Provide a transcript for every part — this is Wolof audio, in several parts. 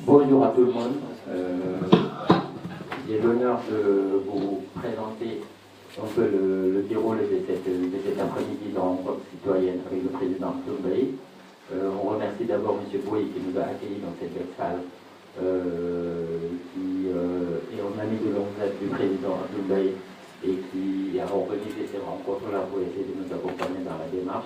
Bonjour à tout le monde. J'ai l'honneur de vous présenter un peu le déroulé de cet après-midi de rencontre citoyenne avec le président Doumbé. On remercie d'abord M. Bouy qui nous a accueillis dans cette belle salle et on a mis de longues dates du président Doumbé et qui a organisé ces rencontres-là pour essayer de nous accompagner dans la démarche.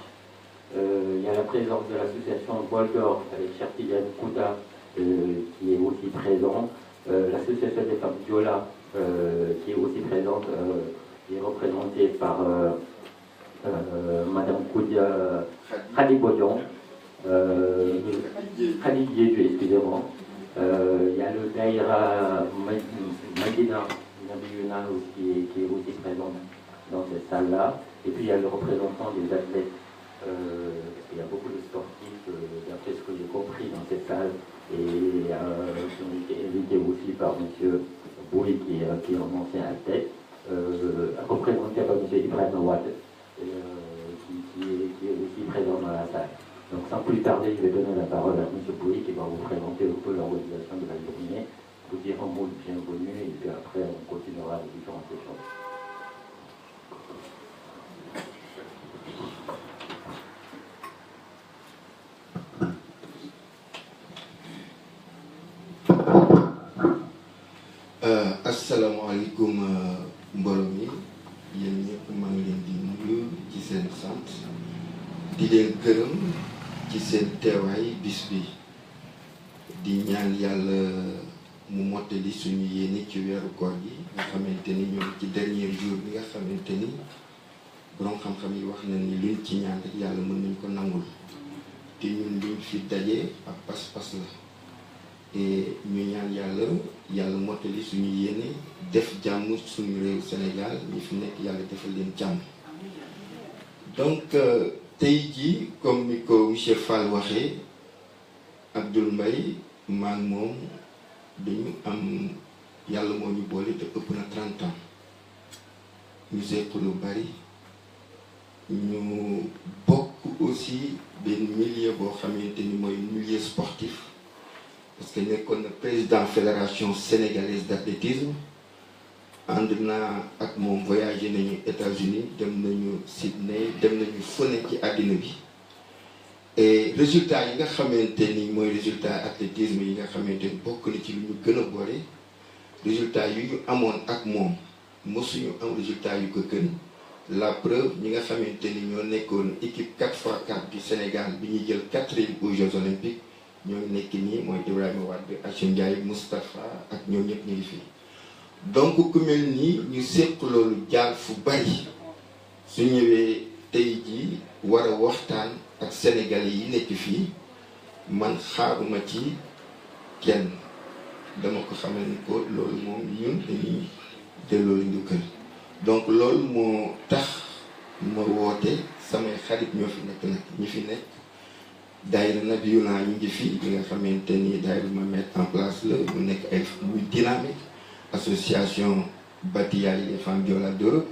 Il y a la présence de l'association Bol d'Or avec Chertidiane Kouta qui est aussi présent, l'association des femmes Diola qui est aussi présente, qui est représentée par Madame Koudia Khadi Bodion, Khadi Diédu, excusez-moi. Il y a le Daïra Madina Nabiyuna qui est aussi présent dans cette salle-là. Et puis il y a le représentant des athlètes. Il y a beaucoup de sportifs, d'après ce que j'ai compris dans cette salle, et qui ont été invités aussi par M. Bouy, qui est un ancien athlète, représenté par M. Ibrahim Awad, qui est aussi présent dans la salle. Donc sans plus tarder, je vais donner la parole à M. Bouy qui va vous présenter un peu l'organisation de la journée, vous dire un mot de bienvenue, et puis après on continuera les différentes échanges. asalaamaaleykum mbooloo mi yéen ñëpp maa ngi leen di nuyu ci seen sant di leen gërëm ci seen teewaay bis bi di ñaan yàlla mu mottali suñu yéene ci weeru koor gi nga xamante ni ñoo ci dernier jour bi nga xamante ni borom xam-xam yi wax na ni luñ ci ñaan rek yàlla mën nañ ko nangul te ñun luñ fi daje ak pas-pas la. Et ñu ñaan yàlla mottali suñu yéene def jàmm suñu réew Sénégal ñi fi nekk yàlla defal leen jàmm. Donc tey jii comme ni ko monsieur Fall waxee Abdoul Mbaye maa ngi moom dañu am yàlla moo ñu boole te ëpp na 30 ans ñu seq lu bari ñu bokk aussi benn milieu boo xamante ni mooy milieu sportif. Parce que nekkoon na président fédération sénégalaise d'athlétisme ànd naa ak moom voyagé nañu États-Unis dem nañu Sydney dem nañu fone ci àddina bi et résultat yi nga xamante ni mooy résultat athlétisme yi nga xamante ni bokk na ci lu ñu gën a boole résultat yu ñu amoon ak moom mosuñu am résultat yu ko gën la preuve ñi nga xamante ni ñoo nekkoon équipe 4x4 du Sénégal bi ñuy jël 4e aux Jeux Olympiques ñoo nekk nii mooy Ibrahima Wade Achim Ndiaye Moustapha ak ñoom ñëpp ñu ngi fi donc ku mel nii ñu seq loolu jaar fu bari su ñëwee tey jii war a waxtaan ak sénégalais yi nekk fii man xaaruma ci kenn dama ko xamal ni ko loolu moom ñun dañuy delloo njukkal donc loolu moo tax ma woote samay xarit ñoo fi nekk nag ñi fi nekk daayira Nabiyuna ñu ngi fii bi nga xamante ni daayira ma mettre en place la mu nekk ay muy dynamique association Batiyaay les femmes Joola d'Europe.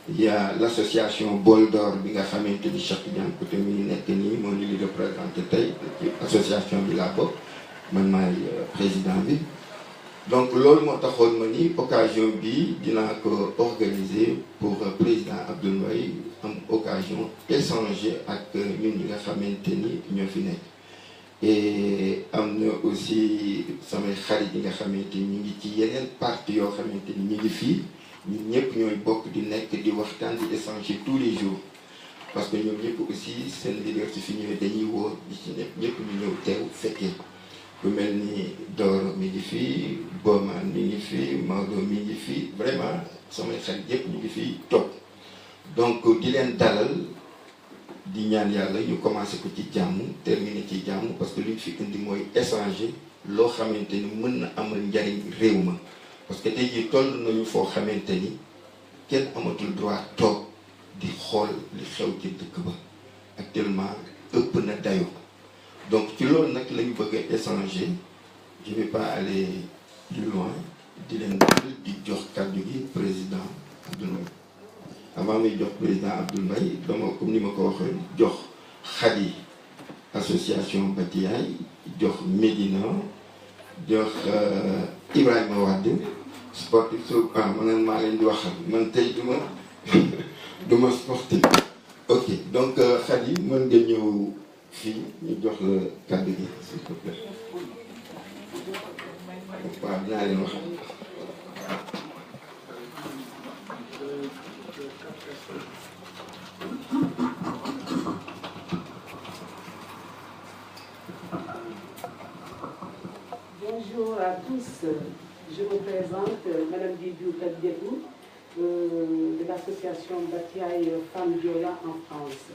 Il y a l'association Bol d'Or bi nga xamante ni Cheikh Tidiane Couté mi ngi nekk nii moo ñu li représenté tey association bi laa bokk man maay président bi. Donc loolu moo taxoon ma ni occasion bi dinaa ko organiser pour président Abdoul Mbaye am occasion échanger ak ñun ñi nga xamante ni ñoo fi nekk. Et am na aussi samay xarit yi nga xamante ni ñu ngi ci yeneen parti yoo xamante ni ñu ngi fii ñun ñëpp ñooy bokk di nekk di waxtaan di échanger tous les jours parce que ñoom ñëpp aussi seen leader ci fi ñëwee dañuy woo di ci ñëpp ñu ñëw teew fekkee ku mel ni Doro mi ngi fii Boman mi ngi fii Maodo mi ngi fii vraiment samay xarit yëpp ñu ngi fii toog donc di leen dalal di ñaan yàlla ñu commencé ko ci jàmm terminé ci jàmm parce que li ñu fi indi mooy échanger loo xamante ni mën na amal njariñ réew ma parce que tey jii toll nañu foo xamante ni kenn amatul droit toog di xool li xew ci dëkk ba actuellement ëpp na dayo donc ci loolu nag lañu bëgg a échanger je vais pas aller plus loin di leen di jox kàddu gi président Abdoul Mbaye avant muy jox président Abdoul Mbaye dama comme ni ma ko waxee jox Khady association Batiyaay jox Médina jox Ibrahima Wade sportif so man maa leen di waxal man tey duma sportif ok donc Khady mën nga ñëw fii ñu jox la kàddu gi s'il te plaît waaw dinaa leen wax Bonjour à tous, je vous présente Madame Dibou Kadietou de l'association Batiyaay Femmes Joola en France.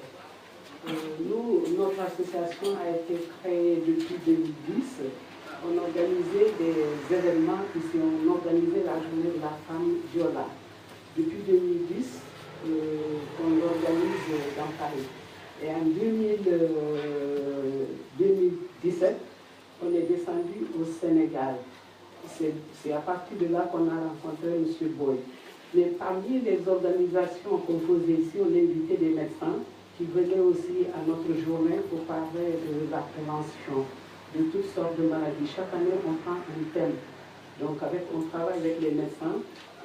Notre association a été créée depuis 2010. On organisait des événements ici, on organisait la journée de la femme Joola. Depuis 2010, on l'organise dans Paris. Et en 2017, on est descendu au Sénégal. C'est à partir de là qu'on a rencontré M. Boy. Mais parmi les organisations qu'on faisait ici, on invitait des médecins qui venaient aussi à notre journée pour parler de la prévention de toutes sortes de maladies. Chaque année, on prend un thème. Donc, on travaille avec les médecins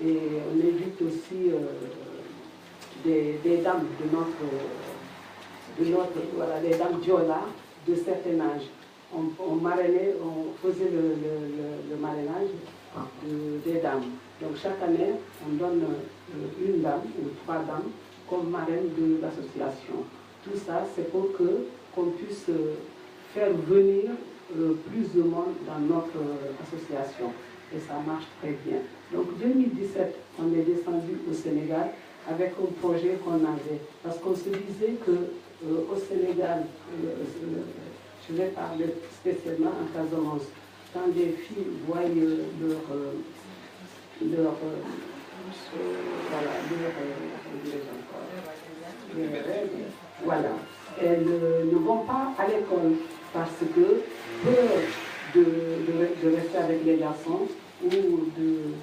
et on invite aussi des dames des dames Joola de certain âge. On marrainait, on faisait le marrainage des dames. Donc chaque année, on donne une dame ou 3 dames comme marraine de l'association. Tout ça, c'est pour qu'on puisse faire venir plus de monde dans notre association. Et ça marche très bien. Donc 2017, on est descendu au Sénégal avec un projet qu'on avait. Parce qu'on se disait qu'au Sénégal, je vais parler spécialement en Casamance, quand des filles voient elles ne vont pas à l'école parce que peur de rester avec les garçons ou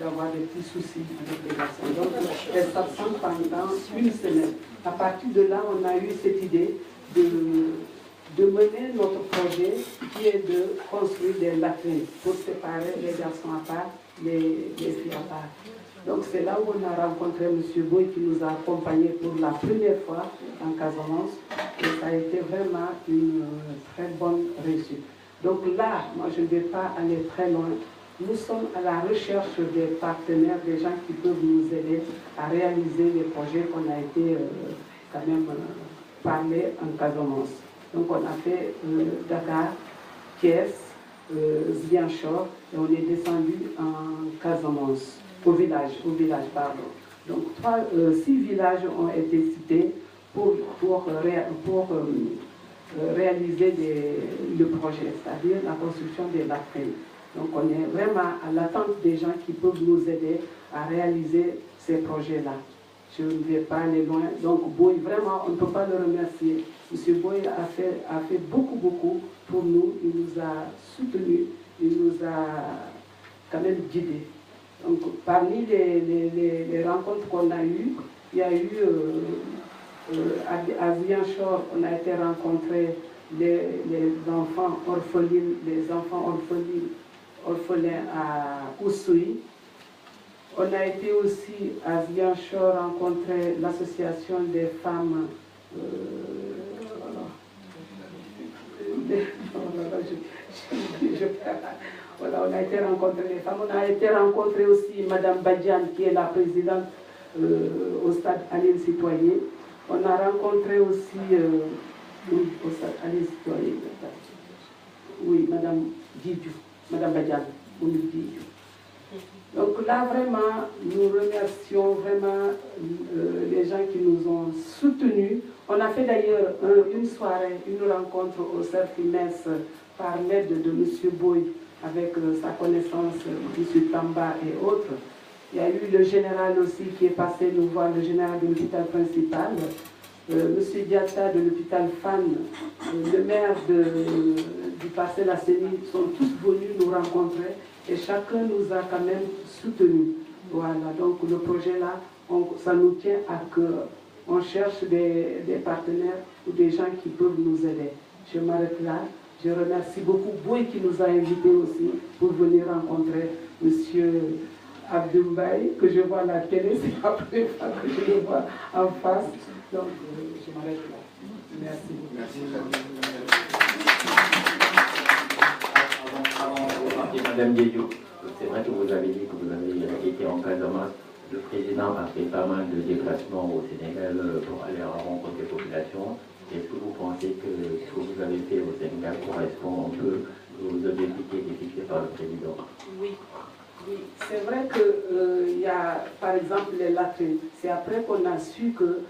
d'avoir des petits soucis avec les garçons. Donc elles s'absentent pendant une semaine. À partir de là, on a eu cette idée de mener notre projet qui est de construire des latrines pour séparer les garçons à part, les filles à part. Donc c'est là où on a rencontré M. Boy qui nous a accompagnés pour la première fois en Casamance et ça a été vraiment une très bonne réussite. Donc là, moi je ne vais pas aller très loin. Nous sommes à la recherche des partenaires, des gens qui peuvent nous aider à réaliser les projets qu'on a été quand même parler en Casamance. Donc on a fait Dakar, Thiès, Ziguinchor et on est descendu en Casamance, au village, pardon. Donc 6 villages ont été cités pour réaliser le projet, c'est-à-dire la construction des latrines. Donc on est vraiment à l'attente des gens qui peuvent nous aider à réaliser ces projets-là. Je ne vais pas aller loin. Donc Boy, vraiment, on ne peut pas le remercier. M. Boy a fait beaucoup pour nous. Il nous a soutenus, il nous a quand même guidés. Donc, parmi les rencontres qu'on a eues, il y a eu à Ziguinchor, on a été rencontrer les enfants orphelins à Oussouy. On a été aussi à Ziguinchor rencontrer l'association des femmes. Voilà, on a été rencontrer les femmes. On a été rencontrer aussi Mme Badian, qui est la présidente au stade Aline Citoyen. On a rencontré aussi au stade Aline Citoyen. Oui, Mme Didiou, Mme Badian, Didiou. Donc là, vraiment, nous remercions vraiment les gens qui nous ont soutenus. On a fait d'ailleurs une soirée, une rencontre au cercle Mess par l'aide de M. Boy, avec sa connaissance, M. Tamba et autres. Il y a eu le général aussi qui est passé nous voir, le général de l'hôpital principal, M. Diatta de l'hôpital FAN, le maire du Parcelles Asseni sont tous venus nous rencontrer et chacun nous a quand même soutenus. Voilà, donc le projet là, ça nous tient à cœur. On cherche des partenaires ou des gens qui peuvent nous aider. Je m'arrête là. Je remercie beaucoup Boy qui nous a invités aussi pour venir rencontrer M. Abdoumbaye, que je vois à la télé, c'est la première fois que je le vois en face. Donc, je m'arrête là. Merci. Merci. Avant, Madame Diédiou, c'est vrai que vous avez dit que vous avez été en Casamance. Le président a fait pas mal de déplacements au Sénégal pour aller à la rencontre des populations. Est-ce que vous pensez que ce que vous avez fait au Sénégal correspond un peu aux objectifs qui étaient fixés par le président? Oui, oui. C'est vrai qu'il y a, par exemple, les latrines. C'est après qu'on a su que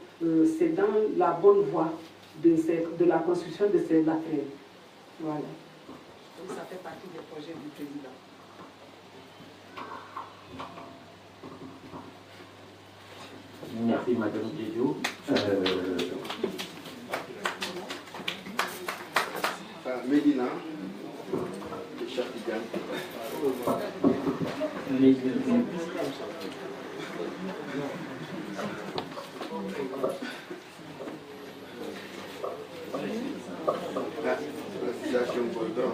c'est dans la bonne voie de la construction de ces latrines. Voilà. Donc ça fait partie des projets du président. Merci, Madame Diédiou. Médina, le chef l'association Boldor.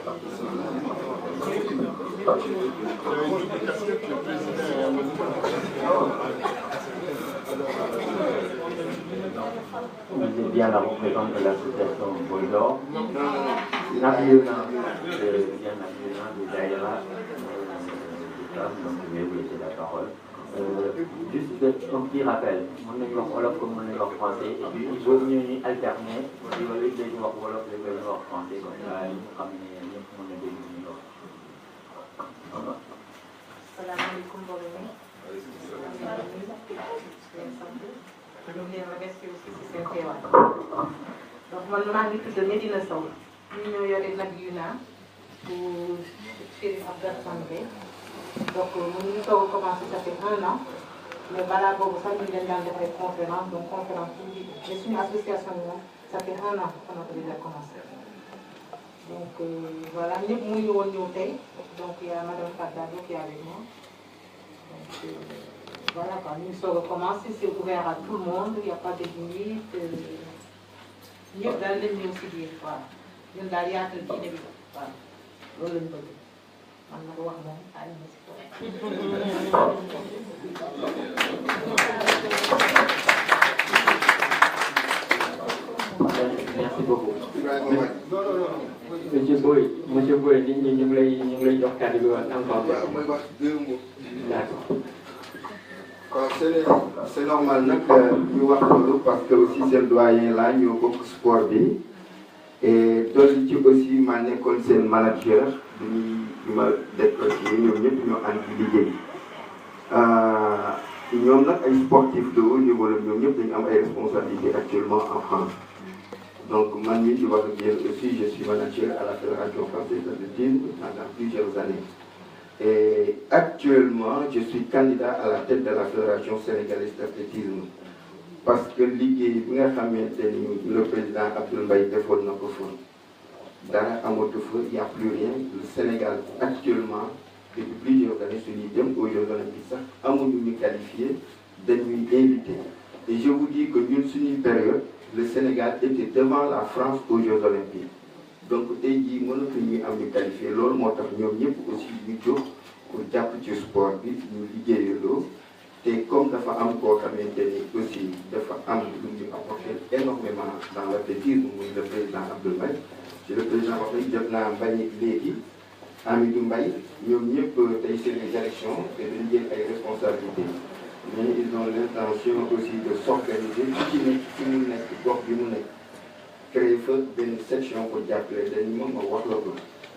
Vous êtes bien la représentante de l'association Boldor. Non. Nabiona, bien Nabiona de Daïra, donc je vais vous laisser la parole. Juste un petit rappel, mon numéro Wolof comme mon numéro français, et puis il vaut mieux alterner, il vaut mieux des numéros Wolof et des numéros français, comme ça il faut ramener mon numéro. Salam alaikum Bologna. ñu ngi leen remercier aussi ci seen teewaay. Donc man maa ngi tudd Medina Sow ñu ñoo yore nag yu naa pour Chérif Abdourahmane Bey. Donc mu ngi soog a commencé ça fait 1 an mais balaa boobu sax ñu leen daan def ay conférence donc conférence bi mais suñu association bi moom ça fait 1 an qu'on a déjà commencé. Donc voilà ñëpp mu ñu woon ñëw tey donc il y a madame Faddago qui est avec moi. Donc voilà quoi, nous sommes recommencés, c'est ouvert à tout le monde, il n'y a pas de limite. Nous sommes dans les aussi dire, voilà. Nous sommes dans les autres qui ne voilà. Loolu lañ bëgg. Man na ko wax moom ay na ci Merci beaucoup. Monsieur Boy, ñu ngi lay jox kàddu bi encore. D'accord. C'est normal ñu wax loolu parce que aussi seen doyen là ñoo bokk sport bi et dolli ci aussi maa nekkoon seen manager bi ma décroché ñoom ñëpp ñoo ànd ci liggéey ñoom nag ay sportifs de haut niveau la ñoom ñëpp dañu am ay responsabilités actuellement en France. Donc man mii di wax ak yéen aussi je suis manager à la Fédération française d'athlétisme pendant plusieurs années. Et actuellement, je suis candidat à la tête de la Fédération sénégalaise d'athlétisme parce que liggéey bi nga xamante ni le président Abdoul Mbaye defoon na ko fa dara amatu fa y a plus rien. Le Sénégal actuellement depuis plusieurs années suñuy dem aux Jeux olympiques sax amuñu ñu qualifié dañuy invité et je vous dis que ñun suñuy période le Sénégal était devant la France aux Jeux olympiques donc tey jii mënatu ñuy am ñu qualifié loolu moo tax ñoom ñëpp aussi ñu jóg pour jàpp ci sport bi ñu liggéeyaloo te comme dafa am koo xamante ni aussi dafa am lu ñu apporté énormément dans l'athlétisme muy le président Abdoul Mbaye ci le président wax nañ jot naa Mbagnick léegi Amidou Mbaye ñoom ñëpp tey c'est les élections te dañ jël ay responsabilités mais ils ont l'intention aussi de s'organiser ci nekk ci mu nekk gox bi mu nekk créer fa benn section ko jàppale dañu moom ma wax la ko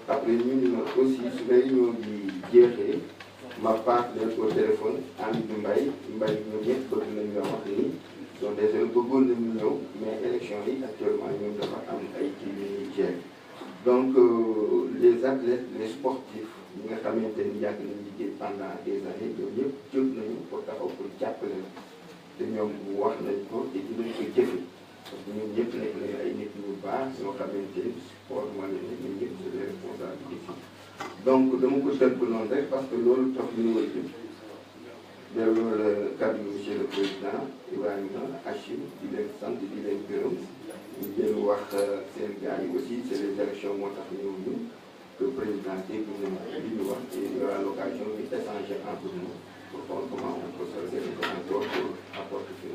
après ñun aussi su réunion bi jeexee ma passe leen au téléphone Amidou Mbaye ñoom ñëpp bëgg nañu nga wax ni donc déjà bëggoon nañu ñëw mais élection yi actuellement ñoom dafa am ay kii yu ñuy jeex donc les athlètes les sportifs ñi nga xamante ni yàgg nañu liggéey pendant des années ñoom ñëpp jóg nañu pour taxaw pour jàppale la te ñoom wax nañ ko te dinañ ko jëfe parce que ñoom ñëpp nekk nañu ay nit ñu baax ñoo xamante ni sport moo leen ne ñoom ñëpp c'est des responsabilités donc dama ko tënk noonu rek parce que loolu tax ñu wëy bi delloo la kàddu monsieur le président Ibrahima Achim di leen sant di leen gërëm ñu leen wax seen gars yi aussi c'est les élections moo tax ñëw ñu que président dégg na li ñu wax et il y aura l'occasion d'échanger entre nous pour voir comment on peut s'organiser encore pour apporter ce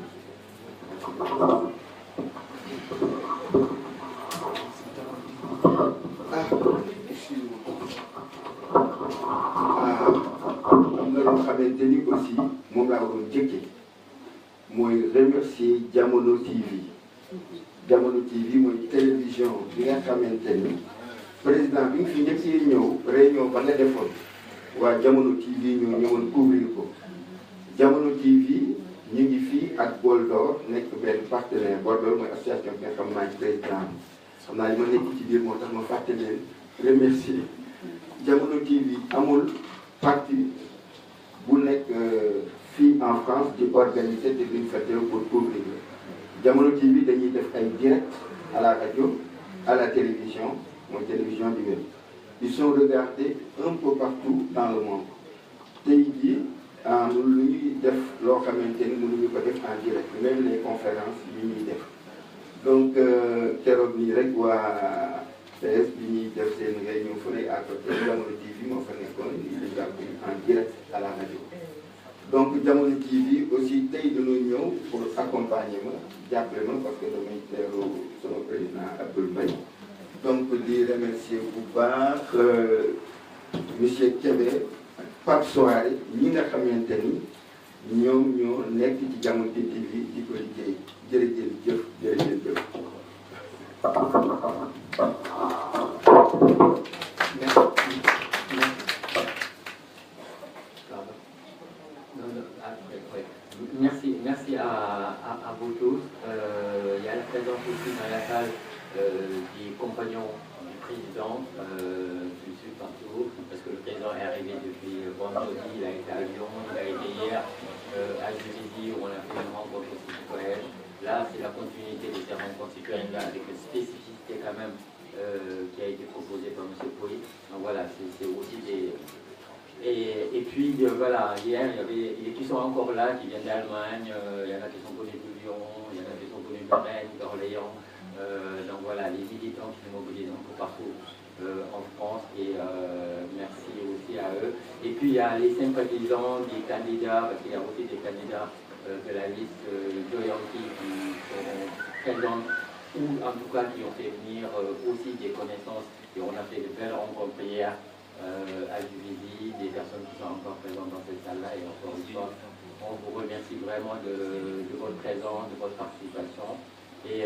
am na loo xamante ni aussi moom laa waroon jëkkee mooy remercier Jamono TV Jamono TV mooy télévision bi nga xamante ni président bi nga fi njëkkee ñëw réunion ba nga defoon waa Jamono TV ñoo ñëwoon couvrir ko Jamono TV ñu ngi fii ak Boldor nekk benn partenaire Boldor mooy association bi nga xam naa président xam naa li ma nekk ci biir moo tax ma fàtte leen remercier Jamono TV amul parti bu nekk fii en France di organiser te duñ fa teew pour couvrir Jamono TV dañuy def ay direct à la radio à la télévision mooy télévision du web ils sont regardés un peu partout dans le monde tey jii lu ñuy def loo xamante ni mënuñu ko def en direct même les conférences yi ñuy def donc keroog nii rek waa PS bi ñuy def seen réunion fu nekk à côté Jamono TV moo fa nekkoon ñu jàpp en direct à la radio donc Jamono TV aussi tey dañoo ñëw pour accompagner ma jàppale ma parce que damay teeru sama président Abdoul Mbaye donc di remercier bu baax monsieur Kébé Pape Soare ñi nga xamante ni ñoom ñoo nekk ci Jamono TV di ko liggéey jërëjëf jërëjëf. Merci à vous tous. Il y a la présence aussi dans la salle des compagnons du président du Sud partout, parce que le président est arrivé depuis vendredi, il a été à Lyon, il a été hier à Juvisy où on a fait une rencontre citoyenne. Là, c'est la continuité de ces rencontres citoyennes-là avec une spécificité quand même qui a été proposée par M. Pouy. Donc voilà, c'est aussi des... Et puis voilà, hier, il y avait qui sont encore là, qui viennent d'Allemagne, il y en a qui sont venus de Lyon, il y en a qui sont venus de Rennes, d'Orléans. Donc voilà, les militants qui se mobilisent un peu partout en France et merci aussi à eux. Et puis il y a les sympathisants des candidats, parce qu'il y a aussi des candidats de la liste Joyanti qui sont présents ou en tout cas qui ont fait venir aussi des connaissances et on a fait de belles rencontres hier. À Juvisy, des personnes qui sont encore présentes dans cette salle-là et encore une fois, on vous remercie vraiment de votre présence, de votre participation et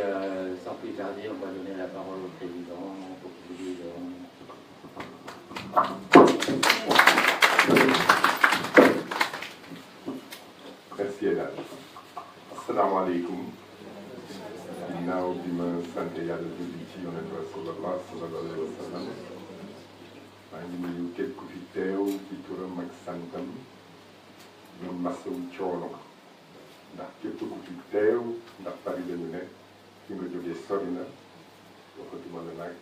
sans plus tarder, on va donner la parole au président pour qu'il dise. Merci El Hadj. Assalamu alaikum. Ginnaaw bi ma sant Yàlla julli ci Yonent bi sallallahu alayhi wa sallam. maa ngi nuyu képp ku fi teew ci turam ak santam ñu masawu coono ndax képp ku fi teew ndax Paris dañu ne fi nga jógee sori na waxatuma la nag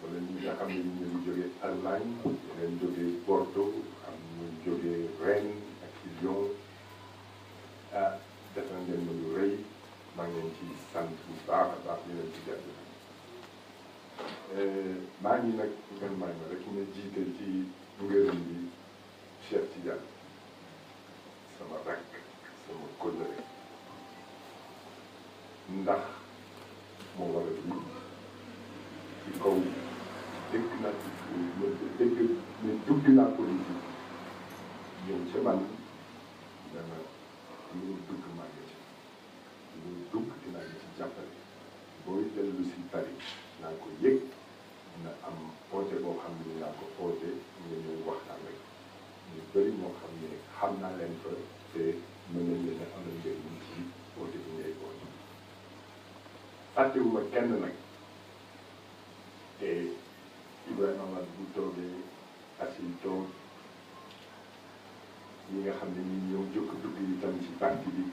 wala ñi nga xam ne ñu ngi jógee Allemagne yeneen jógee Bordeaux am ñu jógee Rennes ak Lyon def na ngeen ma lu rëy maa ngi leen ci sant bu baax a baax di leen ci gàtt maa ngi nag ngeen may ma rek ñu jiital ci ngërëm bi Cheikh Tidiane sama rakk sama kóllëre ndax moo waral lii ci kaw dëkk naa ci dëkk ne dugg naa politique ñëw ca man dana lu dugg maa ngi ci lu dugg dinaa ngi ci jàppale booy dellu si Paris naa ko yëg na am oote boo xam ne naa ko oote nga ñëw waxtaan rek ñu bëri moo xam ne xam naa leen fa te mën nañ leen a amal njëriñ ci oote bi ngay oote fàttewuma kenn nag te Ibrahima Wade bu toogee Assane toog ñi nga xam ne ñi ñëw jokk dugg itam ci parti bi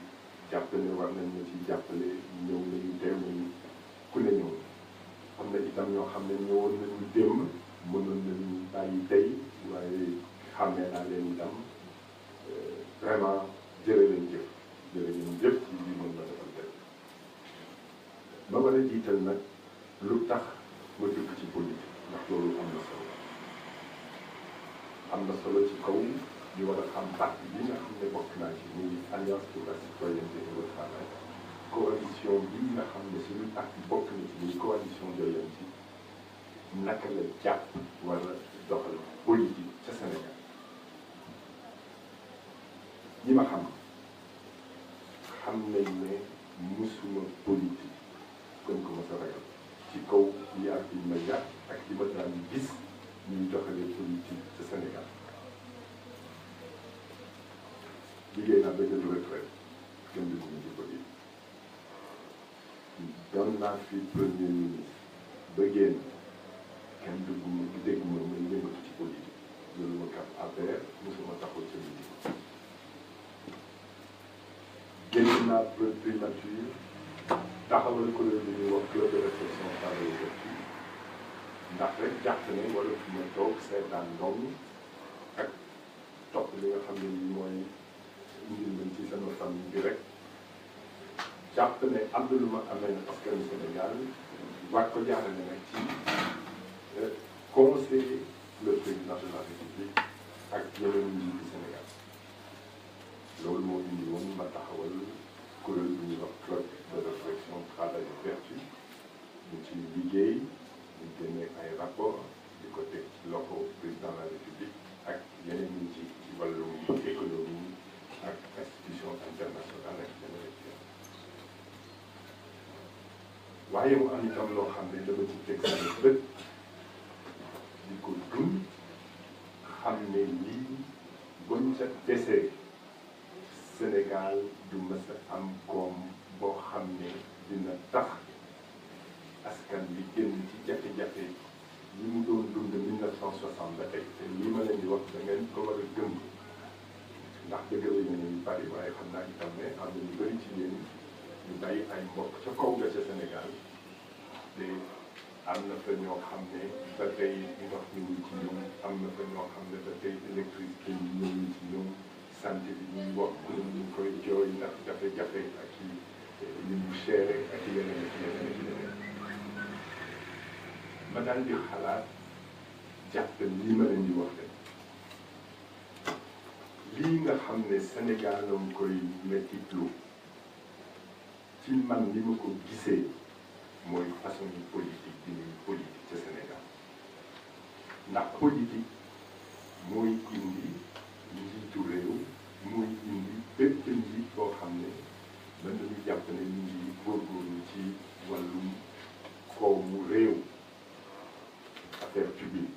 jàppale war nañ ñu ci jàppale ñëw nañu teew nañu ku ne ñëw am na itam ñoo xam ne ñëwoon nañu démb mënoon nañu bàyyi tey waaye xàmmee naa leen itam vraiment jërë leen jëf ci li mën na defal tey ba war a jiital nag lu tax ma dugg ci politique ndax loolu am na solo ci kaw ñu war a xam parti bi nga xam ne bokk naa ci muy Alliance pour la citoyenneté et le travail coalition bi nga xam ne suñu parti bokk na ci muy coalition Diohine ci naka la jàpp war a doxal politique ca Sénégal ñi ma xam nañ ne musuma politique gën ko ma sa ragal ci kaw yaar bi ma yàq ak li ma daan gis ñuy doxalee politique ca Sénégal liggéey naa ba jël retraite kenn du ñu ci politique doon naa fi premier ministre ba génn kenn du dégg ma may yëngatu ci politique loolu ma kaf affaire mosuma taxaw ca politique génn naa primature taxawal ko lu ñuy wax club de réflexion par les vertus ndax rek jàpp ne wala fi ma toog seetaan doom ak topp li nga xam ne nii mooy indil nañ ci sama famille bi rek jàpp ne am na lu ma amee askanu Sénégal war ko jaarale nag ci conseiller le président de la République ak yeneen njiitu Sénégal loolu moo indi woon ma taxawal kuréel bu ñuy wax club de réflexion travail et vertu ñu ci liggéey ñu génne ay rapport di ko teg ci loxo président de la République ak yeneen ñi ci wàllum économie ak institution internationale ak yeneen waaye mu am itam loo xam ne dama ci teg sama bët di ko dund xam ne lii buñ ca desee Sénégal du mës a am koom boo xam ne dina tax askan bi génn ci jafe-jafe yi mu doon dund 1960 ba tey te lii ma leen di wax da ngeen ko war a gëm ndax dëgg la ñu bari waaye xam naa itam ne am na ñu bëri ci yéen ñu bàyyi ay mbokk ca kaw ga ca Sénégal te am na fa ñoo xam ne ba tey ndox ñëwul ci ñoom am na fa ñoo xam ne ba tey électricité yi ñëwul ci ñoom santé bi ñuy wax ñu koy jooy ndax jafe-jafe ak yi ñu chéré ak yeneen ak yeneen ak yeneen ma daal di xalaat jàpp lii ma leen di wax de lii nga xam ne Sénégal la mu koy mettitlu ci man ni ma ko gisee mooy façon politique bi ñuy politique ca Sénégal ndax politique mooy indi njiitu réew mooy indi bépp njiit boo xam ne mën nañu jàpp ne ñu ngi góorgóorlu ci wàllum koomu réew affaire publique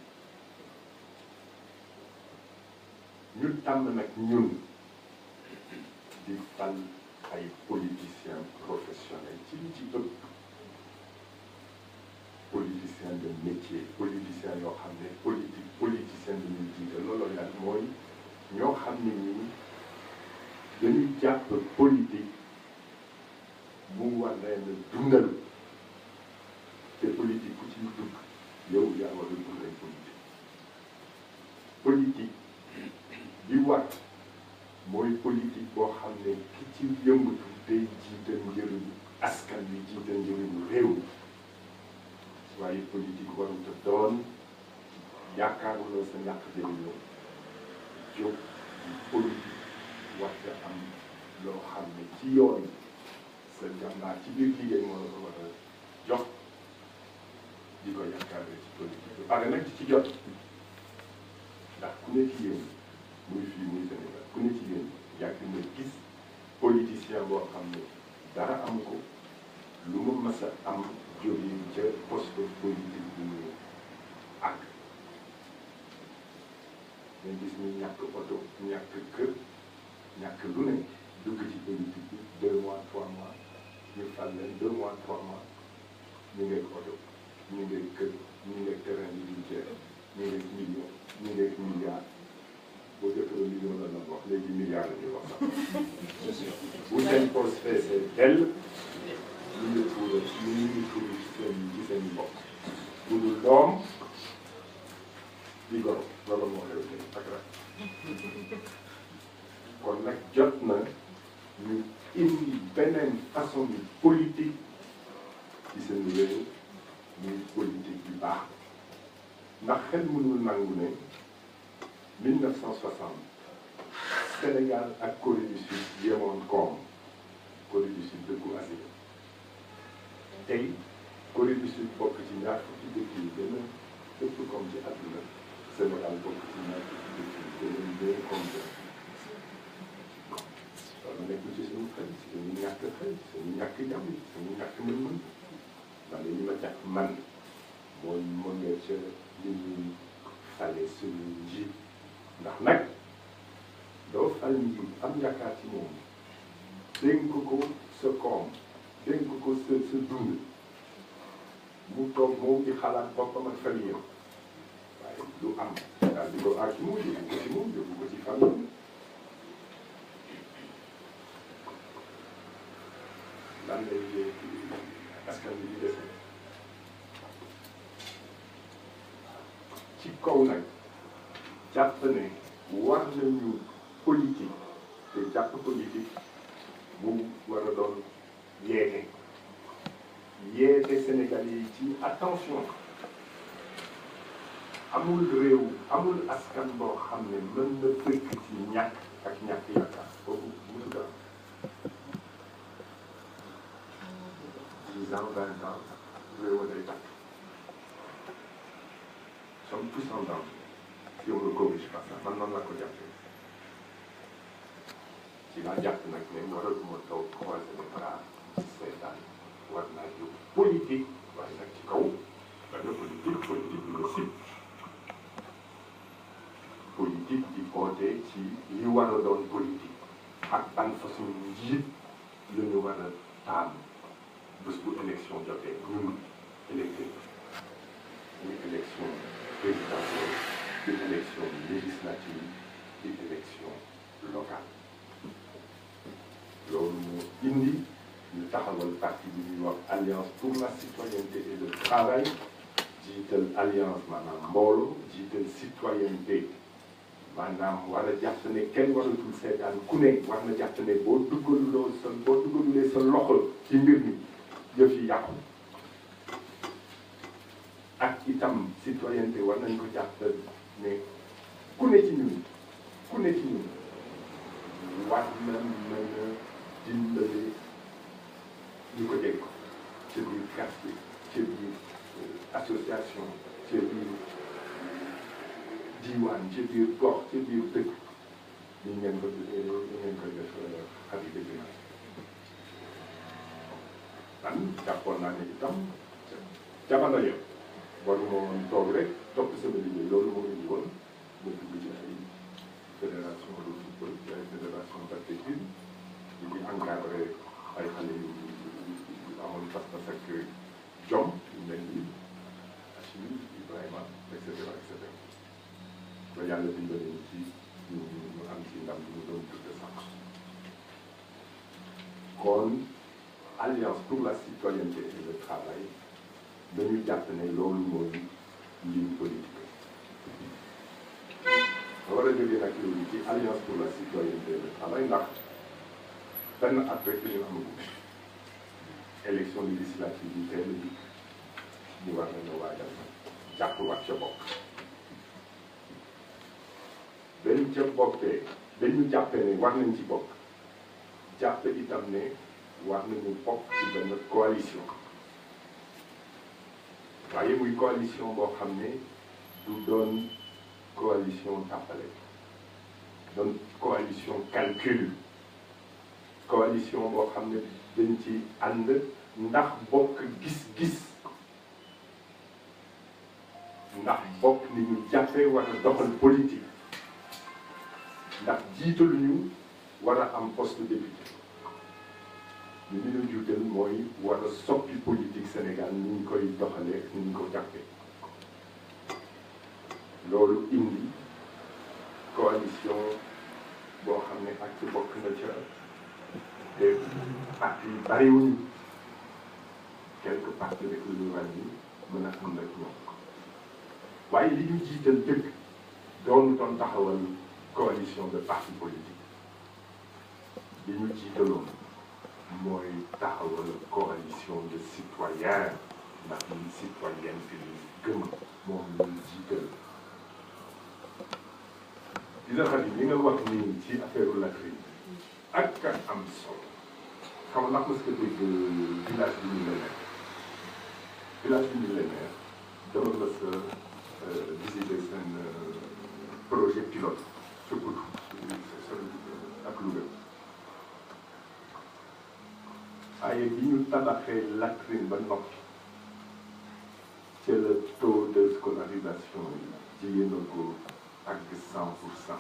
ñu tàmm nag ñun di fal ay politiciens professionnels ci li ci ëpp politicien de métier politicien yoo xam ne politicien de ñuy jiite loolu nag mooy ñoo xam ne ñii dañuy jàpp politique mu war leen dundal te politique ku ci dugg yow yaa war a dundal politique. politique bi war mooy politique boo xam ne ki ci yëngatu day jiital njëriñu askan wi jiital njëriñu réew mi waaye politique warut a doon yaakaaruloo sa ñàkk jëriñoo jóg politique war nga am loo xam ne ci yoon sa jàmbaar ci biir liggéey moo la ko war a jox di ko yaakaaree ci politique bi pare nag ci jot ndax ku ne ci yéen muy fii muy Sénégal ku ne ci yéen yàgg na gis politicien boo xam ne dara am ko lu mu mës a am jógee ca poste politique bu mu àgg nga gis ñu ñàkk oto ñàkk kër ñàkk lu ne dugg ci politique bi 2 mois 3 mois ñu fal leen 2 mois 3 mois ñu ngeeg oto ñu ngeeg kër ñu ngeeg terrain bi duñ jeex ñu ngeeg million ñu ngeeg milliard boo jotee million la doon wax léegi milliard la ñuy wax sax bu seen poste feesee dell ñu ngi tuur ci seen bopp bu dul doom di goro loolu moo xew tey ak rak kon nag jot na ñu indi beneen façon de politique ci seen réew muy politique bi baax ndax xel mënul nangu ne 1960 Sénégal ak Corée du Sud yemoon koom Corée du Sud dëkku Asie tey Corée du Sud bokk ci ñaar fukki dëkk yi gën a ëpp koom ci àdduna Sénégal bokk ci ñaar fukki dëkk yi gën a koom ci loolu nekkul ci suñu xel suñu ñàkk xel suñu ñàkk jàmm suñu ñàkk mën-mën ndax li ma jàpp man mooy mën nga ca li ñuy fale suñu njiit ndax nag doo fal njiit am yaakaar ci moom dénk ko sa koom dénk ko sa dund mu toog moom di xalaat boppam ak famille waaye lu am daal di ko aar ci moom yóbbu ko ci moom yóbbu ko ci famille lan lay askan bi di dese ci kaw nag jàpp ne war nañu politique te jàpp politique bu war a doon yeete Sénégal yi ci attention amul réew amul askan boo xam ne mën na dëkk ci ñàkk ak ñàkk yaakaar boobu musu dara 10 ans 20 ans réew day tàkk sommes tous en danger si on ne corrige pas ça man noonu la ko jàppee ci laa jàpp nag ne waratuma taw croiser les bras ci seetaan war naa jóg politique waaye nag ci kaw dana politique bi nga sib politique di oote ci li war a doon politique ak ban façon njiit la ñu war a taam bés bu élection jotee ñun électeur une élection présidentielle une élection législative une élection locale loolu moo indi ñu taxawal parti bi ñuy wax alliance pour la citoyenneté et le travail jiital alliance maanaam mbooloo jiital citoyenneté maanaam war a jàpp ne kenn waratul seetaan ku ne war na jàpp ne boo duggalulee sa loxo ci mbir mi yëf yi yàqu ak itam citoyenneté war nañ ko jàpp ne ku ne ci ñun war na mën a dimbale ñu ko dégg ci biir quartier ci biir association ci biir diwaan ci biir gox ci biir dëkk ñu ngeen ko def xarit dëgg na man jàppoon naa ne itam jamono yëpp waruma woon toog rek topp sama liggéey loolu moo indi woon ma dugg ci ay fédération de football ci ay fédération d'athlétisme ñu ngi encadré ay xale yu amoon pas-pas ak jom yu mel ni Achille Ibrahima et cetera ba yàlla dimbali ñu ci ñu am ci ndam bi ñu doon tudde sax kon alliance pour la citoyenneté et le travail dañu jàpp ne loolu mooy ligne politique ba war a jógee nag léegi ci alliance pour la citoyenneté et le travail ndax benn at rek dañu amagu élection législative yi teel a dikk ñu war nañu waajal jàpp wax ca bokk dañ ca bokkee dañu jàppee ne war nañ ci bokk jàpp itam ne war nañu bokk ci benn coalition waaye muy coalition boo xam ne du doon coalition tàppale doon coalition calcul coalition boo xam ne dañ ci ànd ndax bokk gis-gis ndax bokk ni ñu jàppee war a doxal politique ndax jiitaluñu war a am poste député li ñu leen juutal mooy war a soppi politique Sénégal ni ñu koy doxalee ni ñu ko jàppee loolu indi coalition boo xam ne ak ci bokk na ca te parti yi bariwuñu quelques partis rek la ñu wàññi mën a ànd ak ñoom waaye li ñu jiital dëgg doon taxawal coalition de partis politiques li ñu jiitaloon mooy taxawal coalition de citoyens ndax ñun citoyenne fi ñu gëm moom la ñu jiital. dina xam ni li nga wax nii ci affaire latrine ak am solo xam nga ndax mos nga dégg village bi millénaire village bi millénaire dama la sa visiter seen projet pilote ci Pout ak Louga waaye bi ñu tabaxee latrine ba noppi ci le taux de scolarisation yi jigéen na ko ak 100%.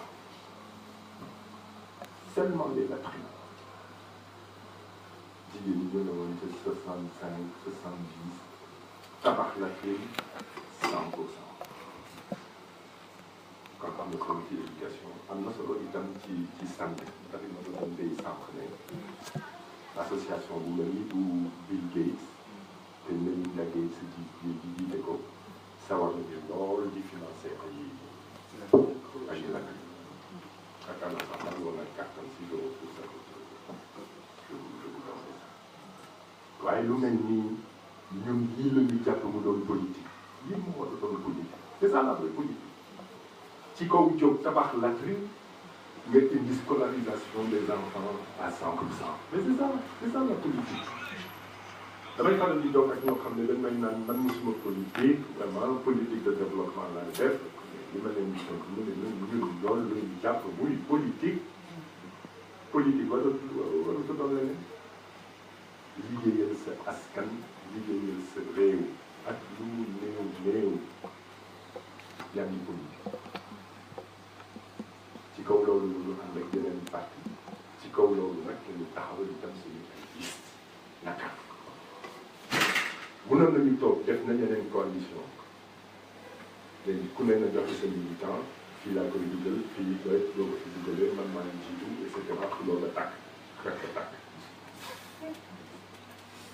Seulement les latrines jigéen ñi ñu woon ci 65 70 tabax latrine 100%. kon am na solo ci éducation am na solo itam ci santé ndax ma doon day sànq ne association bu mel ni bu Bill Gates te Melinda Gates di jiite ko sawar nañu lool di financer ay latrine yaakaar naa sax man woon ak kàttan si doo pour ça waaye lu mel nii ñun lii la ñu jàpp mu doon politique lii mu war a doon politique c'est ça la vraie politique ci kaw jóg tabax latrine nga indi scolarisation des enfants à 100%. mais c'est ça la politique damay faral di doog ak ñoo xam ne dañ may naan man mosuma politique vraiment politique de développement laa def li ma leen di tontu mu ne ñun loolu la ñu jàpp muy politique waratu doon leneen liggéeyal sa askan liggéeyal sa réew ak lu mu néew yaa ngi politique ci kaw loolu ñu ànd ak yeneen parti ci kaw loolu nag ñu taxawal itam suñu ay liste naka mënoon nañu toog def na yeneen condition léegi ku ne na joxe sa militant fii laa koy dugal fii doy doo ko fi dugalee man maa ngi jiitu et cetera loolu la tàkk rek a tàkk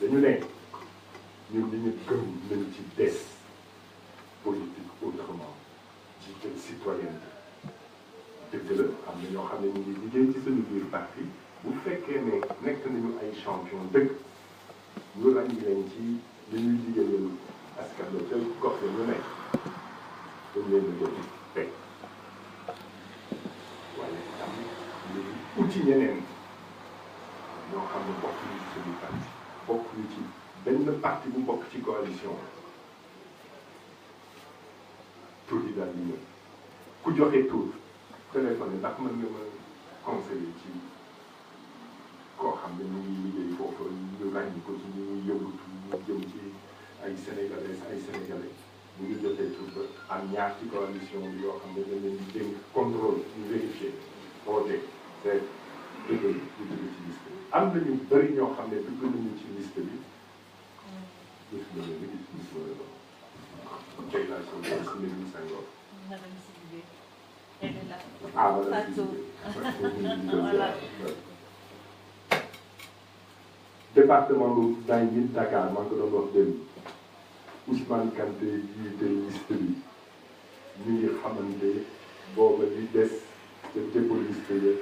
dañu ne ñun li ñu gëm nañu ci des politique autrement jiital citoyenneté dëgg la am na ñoo xam ne ñu ngi liggéey ci suñu biir parti bu fekkee ne nekk nañu ay champion dëgg ñu ràññi leen ci li ñuy liggéeyal askan la te gox la ñu nekk dañ leen di jot teg waaye tam ñu uti ñeneen ñoo xam ne bokk ñu ci suñu parti bokk ñu ci benn parti bu bokk ci coalition tur yi daal di ñëw ku joxe tur téléphone ndax mën nga ma conseiller ci koo xam ne mu ngi liggéey foofu ñu ràññi ko ci ñu ngi yëngatu ñu jëm ci ay sénégalais ñu ngi jotee tur ba am ñaar ci coalition bi yoo xam ne dañ leen di dénk contrôle ñu vérifier oote seet dëgg ñu dugg ci liste bi am na ñu bëri ñoo xam ne dugg nañu ci liste bi gis nga ne gis nga ne tey laa soog a si Médine Senghor. voilà département bu day min Dakar maa ngi ko doon wax démb Ousmane Kanté jiite liste bi ñu ngi xamante booba li des te dépôt liste ya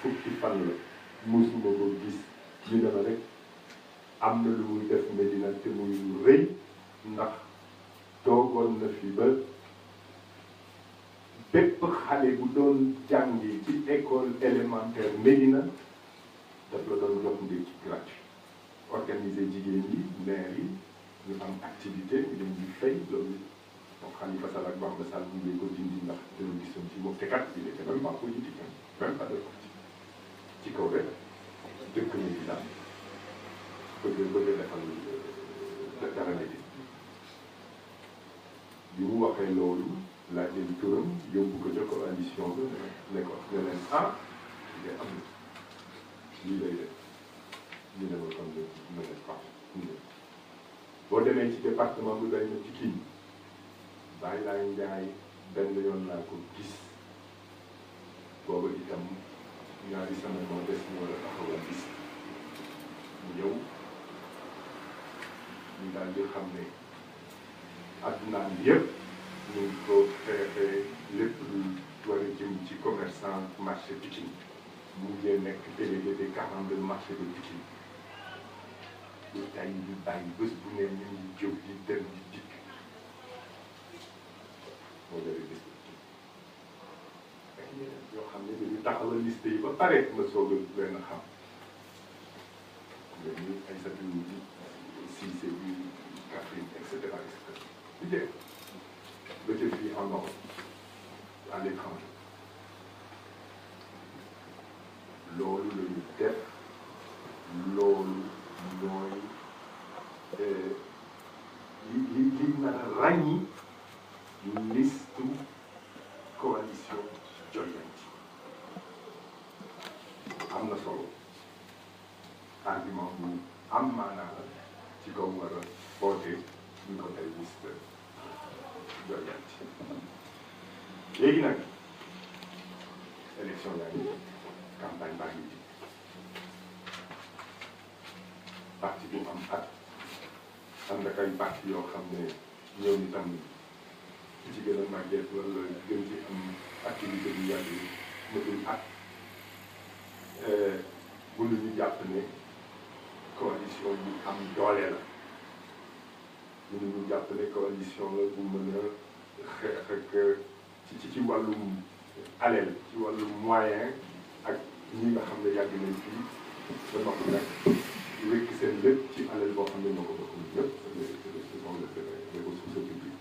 fukki fan la musuma ko gis ñu ne ma rek am na lu muy def Médina te muy lu rëy ndax toogoon na fi ba bépp xale bu doon jàngi ci école élémentaire Médina daf la doon jox ndékki gratuit organiser jigéen yi maire yi ñu am activité ñu leen di fay loolu donc Khalifa Sall ak Bamba Sall ñu ngi ko dindi ndax dañu gisoon ci moom te kat il était même pas politique même pas de parti ci kaw rek dëkk ñu ci daal bëgg defal dara ne bi mu waxee loolu laaj leen turam yóbbu ko ca coalition bi ne ko ne leen ngay am lii lay def ñu ne ma kon ne leen pas boo demee ci département bu day na ci kii bàyyi laa njaay benn yoon laa ko gis booba itam ñaari semaine moo des ñu war a taxawal gis mu ñëw ñu daal di xam ne addunaan yëpp ñu ngi ko fexe lépp lu war a jëm ci commerçant marché Pikine mu ngi nekk délégué des 42 marché de Pikine lu tay ñu bàyyi bés bu ne ñu ngi jóg di dem di dikk moo jëre gis ak yeneen yoo xam ne dañu taxawal liste yi ba pare ma soog a leen xam mais ñu ay satu bi Cissé bi Kaffrine et cetera di dee ba ca fii en Europe à l'étranger loolu la ñu def loolu mooy li nar a ràññi listu coalition Joyanti am na solo argument bu am maanaa la ci kaw war a voté ñu ko tey liste Joyanti léegi nag élection yaa ngi campagne baa ngi parti bu am at am na ay parti yoo xam ne ñoom itam ci gën a màgget wala gën ci am activité bu yàgg mëtul at bu ñu jàpp ne coalition bu am doole la bu ñu jàpp ne coalition la bu mën a xeex ak ci wàllum alal ci wàllum moyen ak ñi nga xam ne yàgg nañ fii ba noppi nag wékk seen lépp ci alal boo xam ne ñoo ko bokk ñëpp les ressources publiques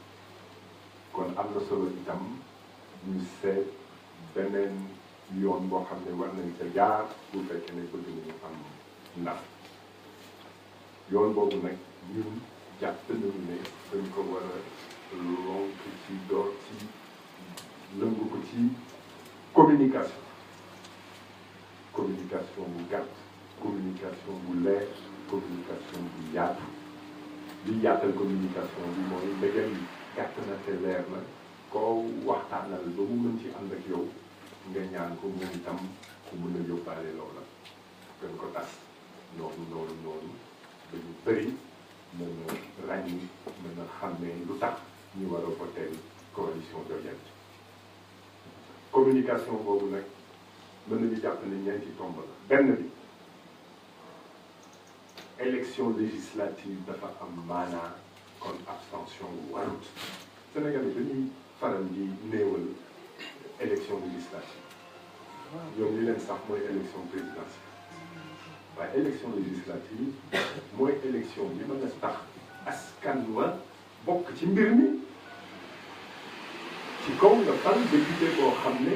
kon am na solo itam ñu seet beneen yoon boo xam ne war nañ ca jaar bu fekkee ne bëgg nañu am ndam yoon boobu nag ñun jàpp nañu ne dañ ko war a lonk ci door ci lëngu ko ci communication bu gàtt communication bu leer communication bu yaatu li yaatal communication bi mooy ndegem gàtt na te leer na koo waxtaanal ba mu mën ci ànd ak yow nga ñaan ko moom itam ku mën a yóbbaale loola gën ko tas noonu dañu bëri mën a ràññi mën a xàmmee lu tax ñu war a voter coalition Joyanti communication boobu nag mën nañu jàpp ne ñeenti tomb la benn bi élection législative dafa am maanaa kon abstention warut Sénégal yi dañuy faral di néewal élection législative ñoom li leen sax mooy élection présidentielle waaye élection législative mooy élection bi mën a tax askan wa bokk ci mbir mi ci kaw nga fal député boo xam ne